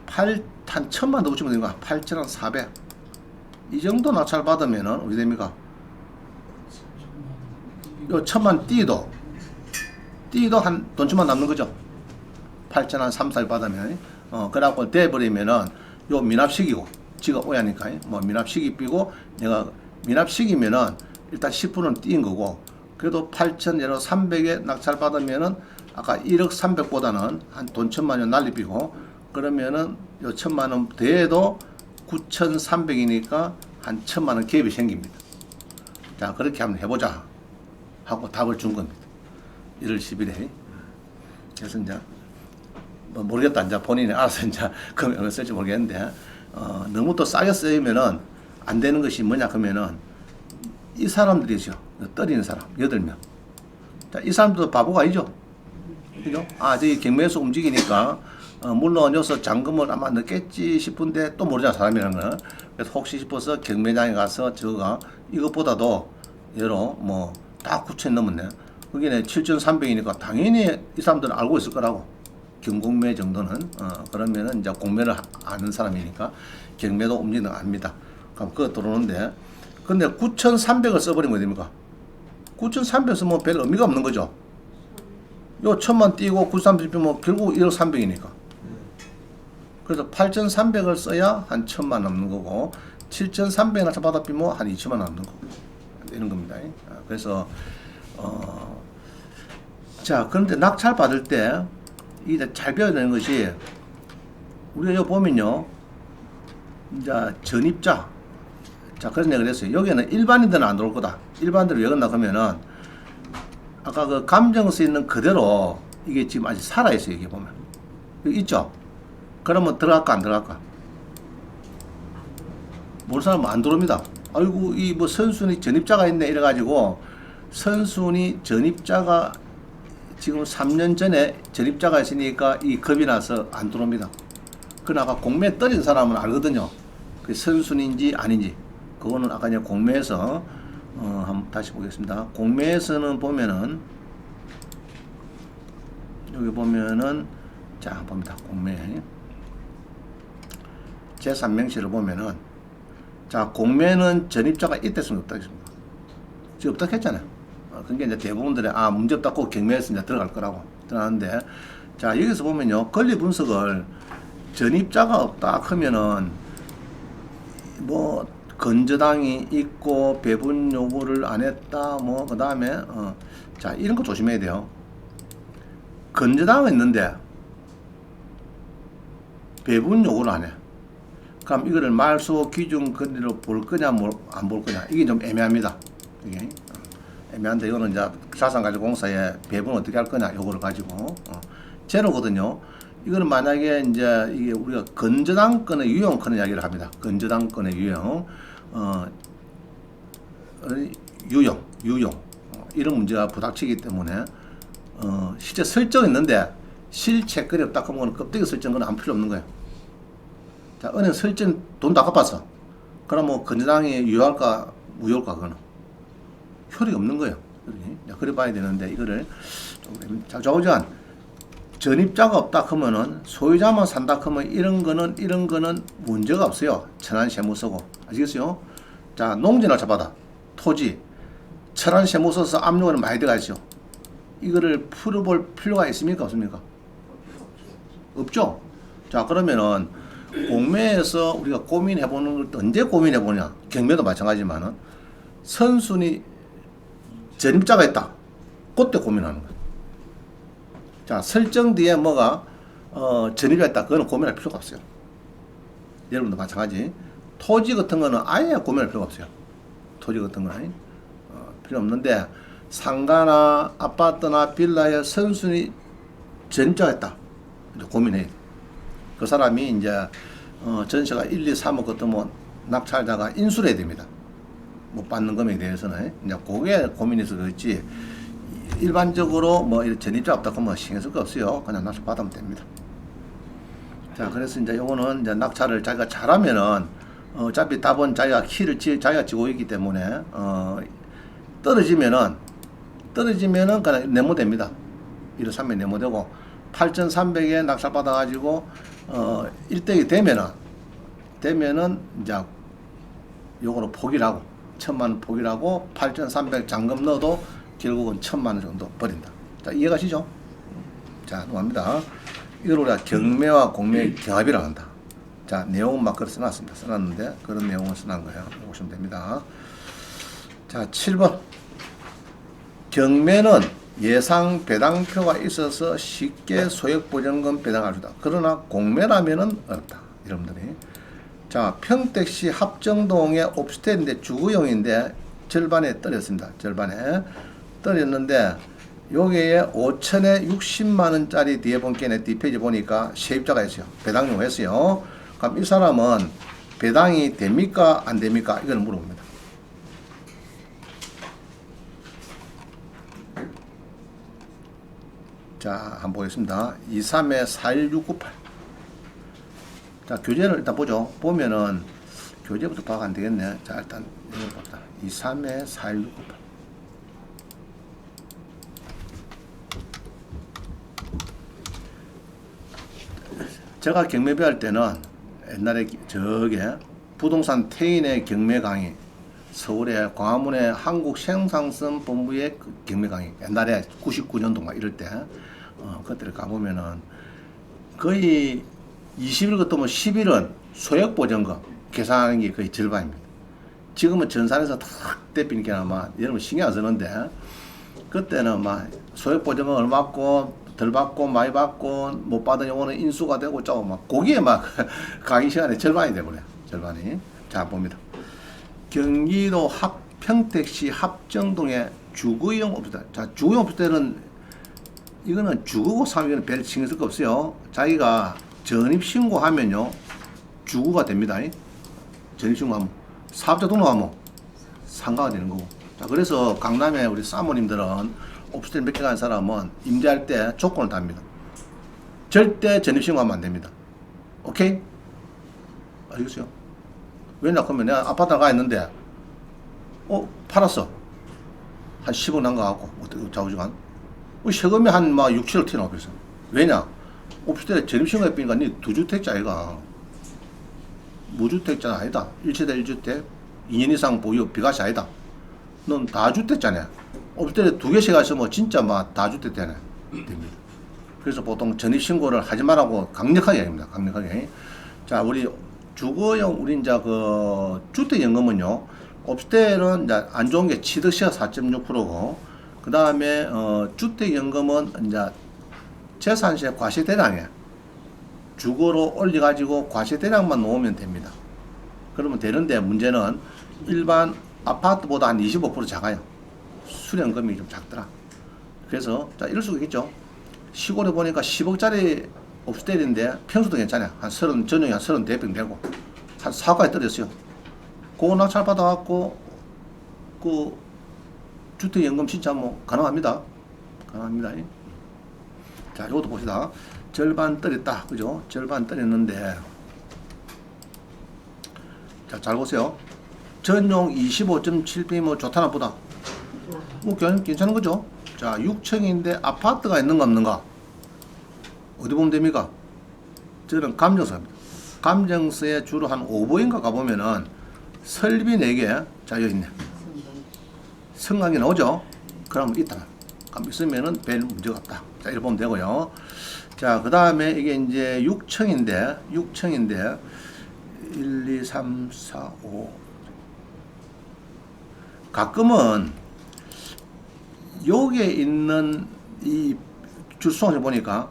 한 1,000만 더 붙이면 되는 거야. 8,400. 이 정도 낙찰 받으면은 어떻게 됩니까? 요 1,000만 띠도 한 돈쯤만 남는 거죠. 8,000 한 3, 4일 받으면 그래갖고 돼버리면은 요 미납식이고 지가 오야니까 뭐 미납식이 삐고 내가 미납식이면은 일단 10%는 띄인 거고 그래도 8,300에 낙찰 받으면은 아까 1억 300보다는 한 돈 1,000만 원 날리비고 그러면은 요 1,000만 원 더해도 9,300이니까 한 1,000만 원 갭이 생깁니다. 자, 그렇게 한번 해보자 하고 답을 준 겁니다. 1월 10일에. 그래서 이제 뭐 모르겠다. 이제 본인이 알아서 이제 금액을 쓸지 모르겠는데 너무 또 싸게 쓰이면은 안 되는 것이 뭐냐 그러면은 이 사람들이죠. 떨리는 사람 8명. 자, 이 사람들도 바보가 아니죠. 그죠? 저기 경매에서 움직이니까 물론 여기서 잔금을 아마 넣겠지 싶은데 또 모르잖아 사람이라는 거는. 그래서 혹시 싶어서 경매장에 가서 저가 이것보다도 예로 뭐 딱 9,000 넘었네. 거기는 7,300이니까 당연히 이 사람들은 알고 있을 거라고. 경공매 정도는 그러면은 이제 공매를 아는 사람이니까 경매도 움직이는 거 압니다. 그럼 그거 들어오는데 근데 9,300을 써버리면 됩니까? 9,300 쓰면 별 의미가 없는 거죠. 요 1,000만 띄고 9,300 뭐 결국 1억 300이니까. 그래서 8,300을 써야 한 1,000만 넘는 거고 7,300 낙찰 받아비면 한 2,000만 남는 거고 이런 겁니다. 그래서 자 그런데 낙찰 받을 때 이게 잘 배워야 되는 것이 우리가 여기 보면요 이제 전입자 자 그래서 내가 그랬어요. 여기는 일반인들은 안 들어올 거다. 일반인들은 왜 그런다 그러면은 아까 그 감정서 있는 그대로 이게 지금 아직 살아있어요. 이게 보면 여기 있죠. 그러면 들어갈까 안 들어갈까? 모르는 사람은 안 들어옵니다. 아이고 이 뭐 선순위 전입자가 있네 이래가지고 선순위 전입자가 지금 3년 전에 전입자가 있으니까 이 겁이 나서 안 들어옵니다. 그러나 아까 공매에 떨어진 사람은 알거든요. 그 선순위인지 아닌지 그거는 아까 이제 공매에서 한번 다시 보겠습니다. 공매에서는 보면은 여기 보면은 자 봅니다. 공매 제3명시를 보면은 자 공매는 전입자가 이때서는 없다 했습니다. 지금 없다 했잖아요. 그게 이제 대부분들의 문제 없다고 경매에서 이제 들어갈 거라고 들어가는데 자 여기서 보면요 권리 분석을 전입자가 없다 하면은 뭐 건저당이 있고 배분 요구를 안 했다. 뭐 그다음에 자 이런 거 조심해야 돼요. 건저당은 있는데 배분 요구를 안 해. 그럼 이거를 말소 기준 금리로 볼 거냐 안 볼 거냐 이게 좀 애매합니다. 이게 애매한데 이거는 이제 자산가치공사에 배분 어떻게 할 거냐 요거를 가지고 제로거든요. 이거는 만약에 이제 이게 우리가 건저당권의 유형권의 이야기를 합니다. 건저당권의 유형 유형 이런 문제가 부닥치기 때문에 실제 설정 있는데 실체거리 없다 하면 껍데기 설정은 안 필요 없는 거예요. 자, 은행 설정 돈 다 갚았어. 그럼 뭐 건저당이 유효할까 무효할까 그거는 효력이 없는 거예요. 그래 봐야 되는데 이거를 좌우지간 전입자가 없다 하면은 소유자만 산다 하면 이런 거는 문제가 없어요. 천안 세무서고 아시겠어요? 자, 농지나 잡아다 토지 천안 세무서서 압류는 많이 들어가 있죠. 이거를 풀어볼 필요가 있습니까 없습니까? 없죠. 자, 그러면은 공매에서 우리가 고민해보는 것도 언제 고민해보냐? 경매도 마찬가지지만은 선순위 전입자가 있다. 그때 고민하는 거예요. 자, 설정 뒤에 뭐가 전입자가 있다. 그거는 고민할 필요가 없어요. 여러분도 마찬가지. 토지 같은 거는 아예 고민할 필요가 없어요. 토지 같은 거는 필요 없는데 상가나 아파트나 빌라에 선순위 전입자가 있다. 이제 고민해요. 그 사람이 이제 전세가 1, 2, 3억 같으면 낙찰자가 인수를 해야 됩니다. 못 받는 금액에 대해서는 이제 그게 고민해서 그렇지 일반적으로 뭐 전입자 없다 그러면 신경 쓸 거 없어요. 그냥 낙찰 받으면 됩니다. 자, 그래서 이제 요거는 이제 낙찰을 자기가 잘하면은 어차피 답은 자기가 자기가 지고 있기 때문에 떨어지면은 그냥 내모됩니다. 1억 3면 내모되고 8,300에 낙찰 받아가지고 1등이 되면은 이제 요거로 포기를 하고 1,000만 원 포기를 하고 8,300 잔금 넣어도 결국은 1,000만 원 정도 버린다. 자, 이해가시죠? 자, 넘어갑니다. 이걸 우리가 경매와 공매의 경합이라고 한다. 자, 내용은 막 그렇게 써놨습니다. 써놨는데 그런 내용을 써놓은 거예요. 보시면 됩니다. 자, 7번. 경매는 예상 배당표가 있어서 쉽게 소액보전금 배당할 수 있다. 그러나 공매라면은 어렵다. 여러분들이. 자, 평택시 합정동의 옵스테인데 주거용인데 절반에 떨어졌습니다. 절반에 떨어졌는데 여기에 5천에 60만 원짜리 뒤에 본게네 뒷페이지 보니까 세입자가 있어요. 배당용 했어요. 그럼 이 사람은 배당이 됩니까 안 됩니까? 이걸 물어봅니다. 자, 한번 보겠습니다. 23에 41698. 자, 교재를 일단 보죠. 보면은 교재부터 봐가 안 되겠네. 자, 일단 이걸 봅시다. 23에 41698. 제가 경매배 할 때는 옛날에 저게 부동산 태인의 경매 강의, 서울의 광화문의 한국생산성본부의 그 경매 강의, 옛날에 99년도 막 이럴 때 그때를 가보면은 거의 20일 같으면 10일은 소액보전금 계산하는 게 거의 절반입니다. 지금은 전산에서 탁 떼피니까 아마 여러분 신경 안 쓰는데 그때는 막 소액보전금 얼마 받고 덜 받고 많이 받고 못 받은 요거는 인수가 되고 짜고 막 거기에 막 강의 시간에 절반이 되버려요. 절반이. 자, 봅니다. 경기도 평택시 합정동의 주거용 오피스텔. 자, 주거용 오피스텔은 이거는 주거고 사면은 별 신경 쓸 거 없어요. 자기가 전입신고하면요 주거가 됩니다. 전입신고하면 사업자 등록하면 상가가 되는 거고. 자, 그래서 강남에 우리 사모님들은 오피스텔 몇 개 가는 사람은 임대할 때 조건을 답니다. 절대 전입신고하면 안 됩니다. 오케이? 알겠어요? 왜냐 그러면 내가 아파트에 가 있는데 팔았어. 한 10억 난가하고 어떻게 좌우지간 세금이 한 막 6, 7억 튀어나와 버렸어. 왜냐? 오피스텔에 전입신고해 보니까 니 2주택자 아이가 무주택자 아니다. 1세대 1주택 2년 이상 보유 비과세 아니다. 넌 다주택자네. 오피스텔에 2개씩 하시면 진짜 막 다주택자네. 됩니다. 그래서 보통 전입신고를 하지 말라고 강력하게 합니다. 강력하게. 자, 우리 주거용 우리 이제 그 주택연금은요. 옵스테일은 이제 안 좋은 게 취득세가 4.6%고 그 다음에 주택연금은 이제 재산세 과세대량에 주거로 올려가지고 과세대량만 놓으면 됩니다. 그러면 되는데 문제는 일반 아파트보다 한 25% 작아요. 수령금이 좀 작더라. 그래서 자 이럴 수가 있겠죠. 시골에 보니까 10억짜리 옵스테일인데 평수도 괜찮아요. 한 30, 전용이 한 34평 되고 한 4억까지 떨어졌어요. 그거 낙찰 받아갖고 그 주택연금 신청 뭐 가능합니다. 가능합니다. 자 이것도 봅시다. 절반 떨었다. 그죠? 절반 떨었는데 자 잘 보세요. 전용 25.7평이 뭐 좋다 나쁘다. 뭐 괜찮은 거죠. 자 6층인데 아파트가 있는가 없는가 어디 보면 됩니까? 저는 감정서입니다. 감정서에 주로 한 5보인가 가보면은 설비 4개 자 여기 있네. 성강이 나오죠. 그러면 있다. 그럼 있으면은 별 문제가 없다. 자 이렇게 보면 되고요. 자 그 다음에 이게 이제 6층인데 1, 2, 3, 4, 5 가끔은 여기에 있는 이 주소를 보니까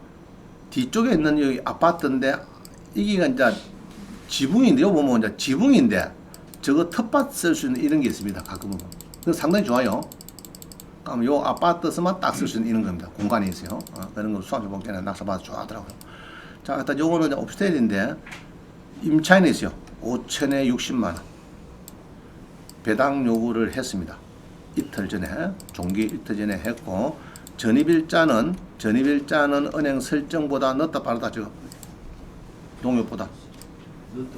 뒤쪽에 있는 여기 아파트인데 이게 이제 지붕인데 여기 보면 이제 지붕인데 저거 텃밭 쓸 수 있는 이런 게 있습니다. 가끔은 그래서 상당히 좋아요. 그럼 요 아파트에서만 딱 쓸 수 있는 이런 겁니다. 공간이 있어요. 그런 거 수학적 볼 때는 낙서받아 좋아하더라고요. 자, 일단 요거는 이제 옵스테일인데 임차인이 있어요. 5천에 60만 원 배당 요구를 했습니다. 이틀 전에 종기 이틀 전에 했고 전입일자는 은행 설정보다 늦다 빠르다 죠. 농협보다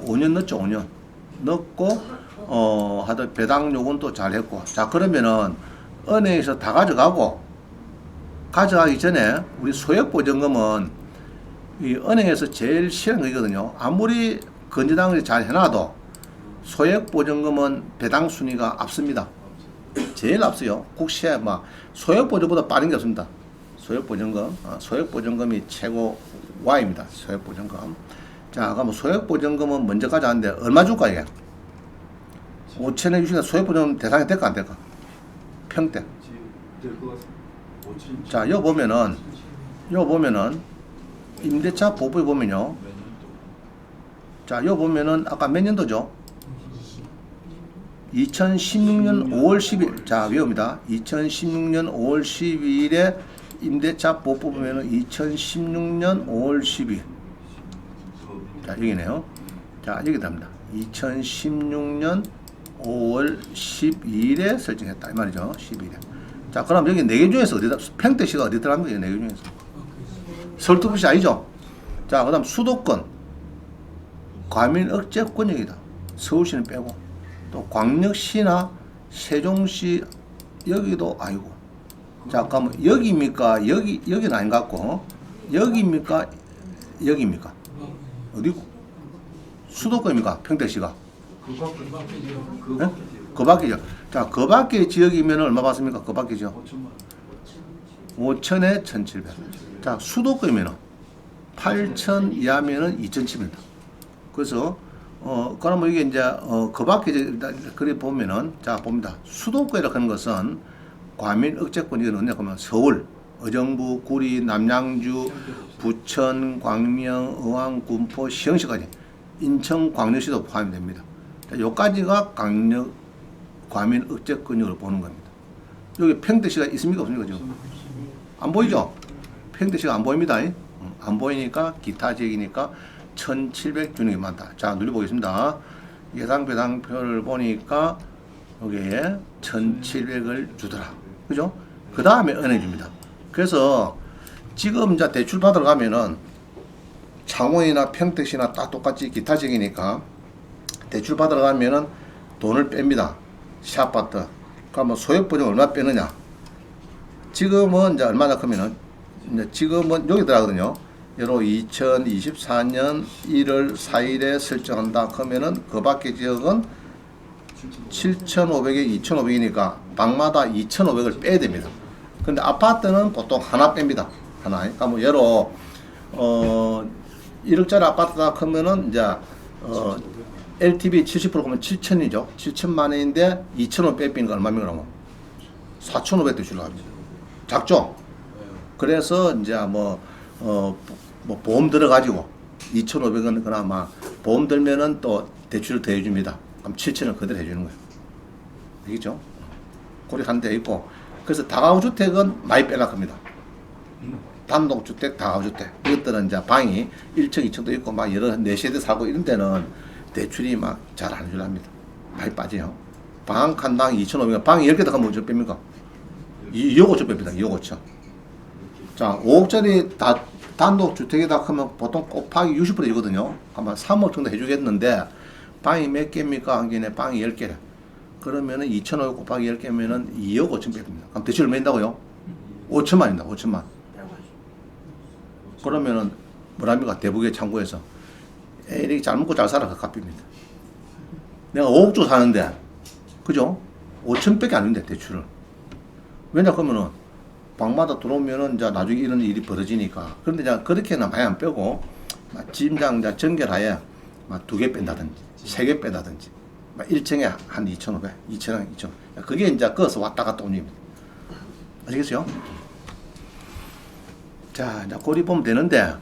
5년 늦죠. 5년 늦고 하여튼 배당 요구는 또 잘했고 자 그러면은 은행에서 다 가져가기 전에 우리 소액보증금은 이 은행에서 제일 싫은 거거든요. 아무리 건전당을 잘 해놔도 소액보증금은 배당 순위가 앞섭니다. 제일 앞서요. 국세 막 소액보증보다 빠른 게 없습니다. 소액보증금이 최고 Y입니다. 소액보증금. 자, 그럼 소액보증금은 먼저 가져왔는데 얼마 줄까 이게? 5천에 60에 소액보증금 대상이 될까 안 될까? 평대. 자, 여기 보면은 임대차 보부에 보면요. 자, 여기 보면은 아까 몇 년도죠? 2016년 5월 10일. 자, 외웁니다. 2016년 5월 12일에 임대차 보부 보면은 2016년 5월 12일. 자, 여기네요. 자, 여기 답니다. 2016년 5월 12일에 설정했다. 이 말이죠. 12일에. 자, 그럼 여기 4개 중에서 어디다, 평택시가 어디 들어간 거예요? 4개 중에서. 서울특별시 아니죠? 자, 그 다음 수도권. 과민 억제권역이다. 서울시는 빼고. 또 광역시나 세종시 여기도 아니고. 자, 그러면 여기입니까? 여기는 아닌 것 같고. 여기입니까? 여기입니까? 어디고? 수도권입니까? 평택시가? 그 밖이죠. 자, 그 밖의 지역이면 얼마 받습니까? 그 밖이죠. 5천에 1,700. 자, 수도권이면 8천 이하면은 2,700입니다. 그래서 그러면 이게 이제 그 밖에 그래 보면은 자 봅니다. 수도권이라고 하는 것은 과민 억제권이 어디냐 그러면 서울, 의정부, 구리, 남양주, 부천, 광명, 의왕, 군포, 시흥시까지 인천, 광역시도 포함이 됩니다. 자, 요까지가 과민 억제권역으로 보는 겁니다. 여기 평택시가 있습니까 없습니까 지금? 안 보이죠? 평택시가 안 보입니다. 안 보이니까 기타 지역이니까 1,700 주는 게 많다. 자, 눌러보겠습니다. 예상 배당표를 보니까 여기에 1,700을 주더라. 그죠? 그 다음에 은행 줍니다. 그래서 지금 이제 대출 받으러 가면은 창원이나 평택시나 딱 똑같이 기타 지역이니까 대출 받으러 가면은 돈을 뺍니다. 시아파트. 그러면 소액보증 얼마 빼느냐? 지금은 이제 얼마나 크면은 이제 지금은 여기 들어가거든요. 여로 2024년 1월 4일에 설정한다. 그러면은 그 밖의 지역은 7,500에 2,500이니까 방마다 2,500을 빼야 됩니다. 근데 아파트는 보통 하나 뺍니다. 하나. 그러니까 뭐 예로 1억짜리 아파트다 그러면은 이제 LTV 70% 보면 7천이죠. 7천만 원인데 2천원 빼빼는 거 얼마입니까? 그러면 4,500 대출을 합니다. 작죠? 그래서 이제 뭐 보험 들어가지고 2,500원 그나마 보험 들면은 또 대출을 더 해줍니다. 그럼 7천원 그대로 해주는 거예요. 알겠죠? 그렇게 하는 데 있고, 그래서 다가구주택은 많이 빼라 합니다. 단독주택, 다가구주택 이것들은 이제 방이 1층, 2층도 있고 막 여러 4세대 살고 이런 데는 대출이 막 잘 안 해주랍니다. 많이 빠져요. 방 한 칸당 2,500원, 방이 10개 더 가면 어쩌 뺍니까? 2억 5천 뺍니다. 2억 5천. 자, 5억짜리 단독주택이다 하면 보통 곱하기 60% 이거든요. 아마 3억 정도 해주겠는데, 방이 몇 개입니까? 한 개에 방이 10개래. 그러면은 2,500 곱하기 10개면은 2억 5천 뺍니다. 그럼 대출 얼마 인다고요? 5천만입니다. 5천만. 그러면은 뭐랍니까? 대북의 창고에서 에이, 잘 먹고 잘 살아. 그 값입니다. 내가 5억 주고 사는데, 그죠? 5천밖에 안 주는데, 대출을. 왜냐, 그러면은, 방마다 들어오면은, 이제 나중에 이런 일이 벌어지니까. 그런데 이제 그렇게는 많이 안 빼고, 짐장, 정결하에, 2개 뺀다든지, 3개 빼다든지, 1층에 한 2,500, 2,000원, 2,000원. 그게 이제 거기서 왔다 갔다 옵니다. 아시겠어요? 자, 이제 고리 보면 되는데,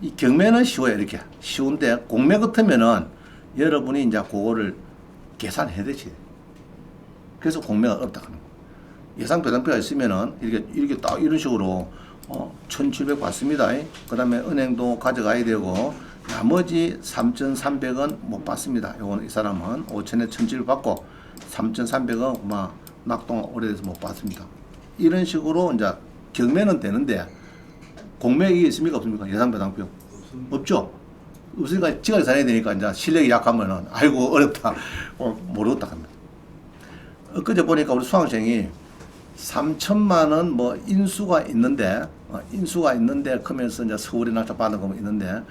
이 경매는 쉬워요, 이렇게. 쉬운데, 공매 같으면은, 여러분이 이제 그거를 계산해 되지. 그래서 공매가 어렵다 하는 거. 예상 배당표가 있으면은, 이렇게 딱 이런 식으로, 1,700 받습니다. 그 다음에 은행도 가져가야 되고, 나머지 3,300원 못 받습니다. 요거는 이 사람은 5천에 1,700 받고, 3,300원 막 낙동 오래돼서 못 받습니다. 이런 식으로 이제 경매는 되는데, 공매이 있습니까? 없습니까? 예상 배당표? 없죠? 없으니까 지가 계산해야 되니까 이제 실력이 약하면은, 아이고, 어렵다. 모르겠다 합니다. 엊그제 보니까 우리 수강생이 3천만 원 뭐 인수가 있는데, 크면서 이제 서울에 낙찰 받은 거 있는데,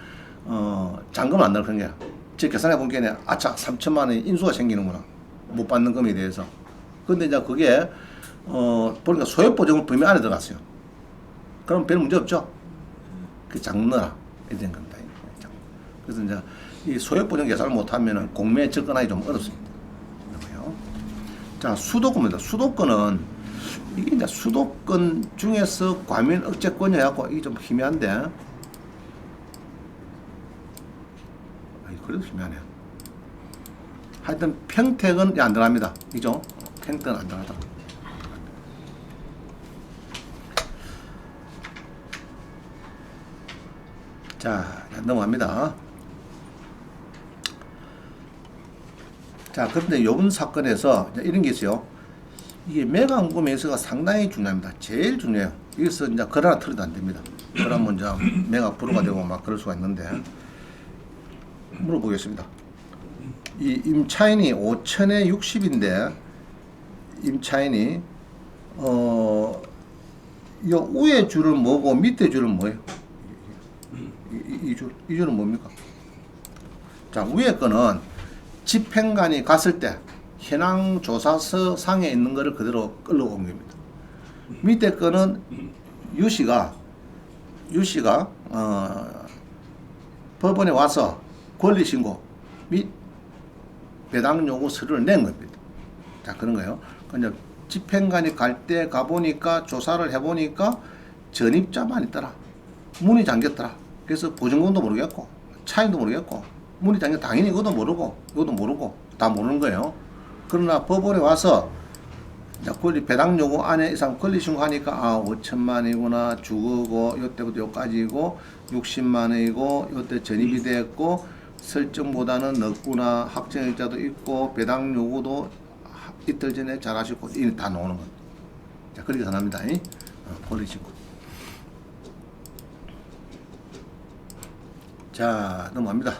잔금 안 나는 게. 제 계산해 본 게, 아차, 3천만 원이 인수가 생기는구나. 못 받는 금에 대해서. 근데 이제 그게, 보니까 소액보증은 범위 안에 들어갔어요. 그럼 별 문제 없죠? 그 장르라. 이렇게 된 겁니다. 그래서 이제 이 소액보증 계산을 못하면 공매에 접근하기 좀 어렵습니다. 그렇고요. 자, 수도권입니다. 수도권은 이게 이제 수도권 중에서 과밀 억제권이어갖고 이게 좀 희미한데, 그래도 희미하네요. 하여튼 평택은 안 들어갑니다. 그죠? 평택은 안 들어가다. 자, 넘어갑니다. 자, 그런데 요번 사건에서 이런 게 있어요. 이게 매각 매수가 상당히 중요합니다. 제일 중요해요. 여기서 이제 거래나 틀어도 안 됩니다. 그러면 이제 매각 불허가 되고 막 그럴 수가 있는데, 물어보겠습니다. 이 임차인이 5천에 60인데, 임차인이, 요 위에 줄은 뭐고 밑에 줄은 뭐예요? 이 줄은 뭡니까? 자, 위에 거는 집행관이 갔을 때 현황조사서 상에 있는 거를 그대로 끌어온 겁니다. 밑에 거는 유씨가 법원에 와서 권리신고 및 배당 요구 서류를 낸 겁니다. 자, 그런 거예요. 근데 집행관이 갈 때 가보니까 조사를 해보니까 전입자만 있더라. 문이 잠겼더라. 그래서 보증금도 모르겠고 차임도 모르겠고 문이 잠겨 당연히 이것도 모르고 이것도 모르고 다 모르는 거예요. 그러나 법원에 와서 권리 배당 요구 안에 이상 권리 신고하니까 5천만 원이구나, 주거고 요때부터 요까지고 60만 원이고 요때 전입이 됐고 설정보다는 늦구나, 확정일자도 있고 배당 요구도 이틀 전에 잘 하셨고 이게 다 나오는 겁니다. 자, 그렇게 전합니다. 권리 신고. 자, 넘어갑니다.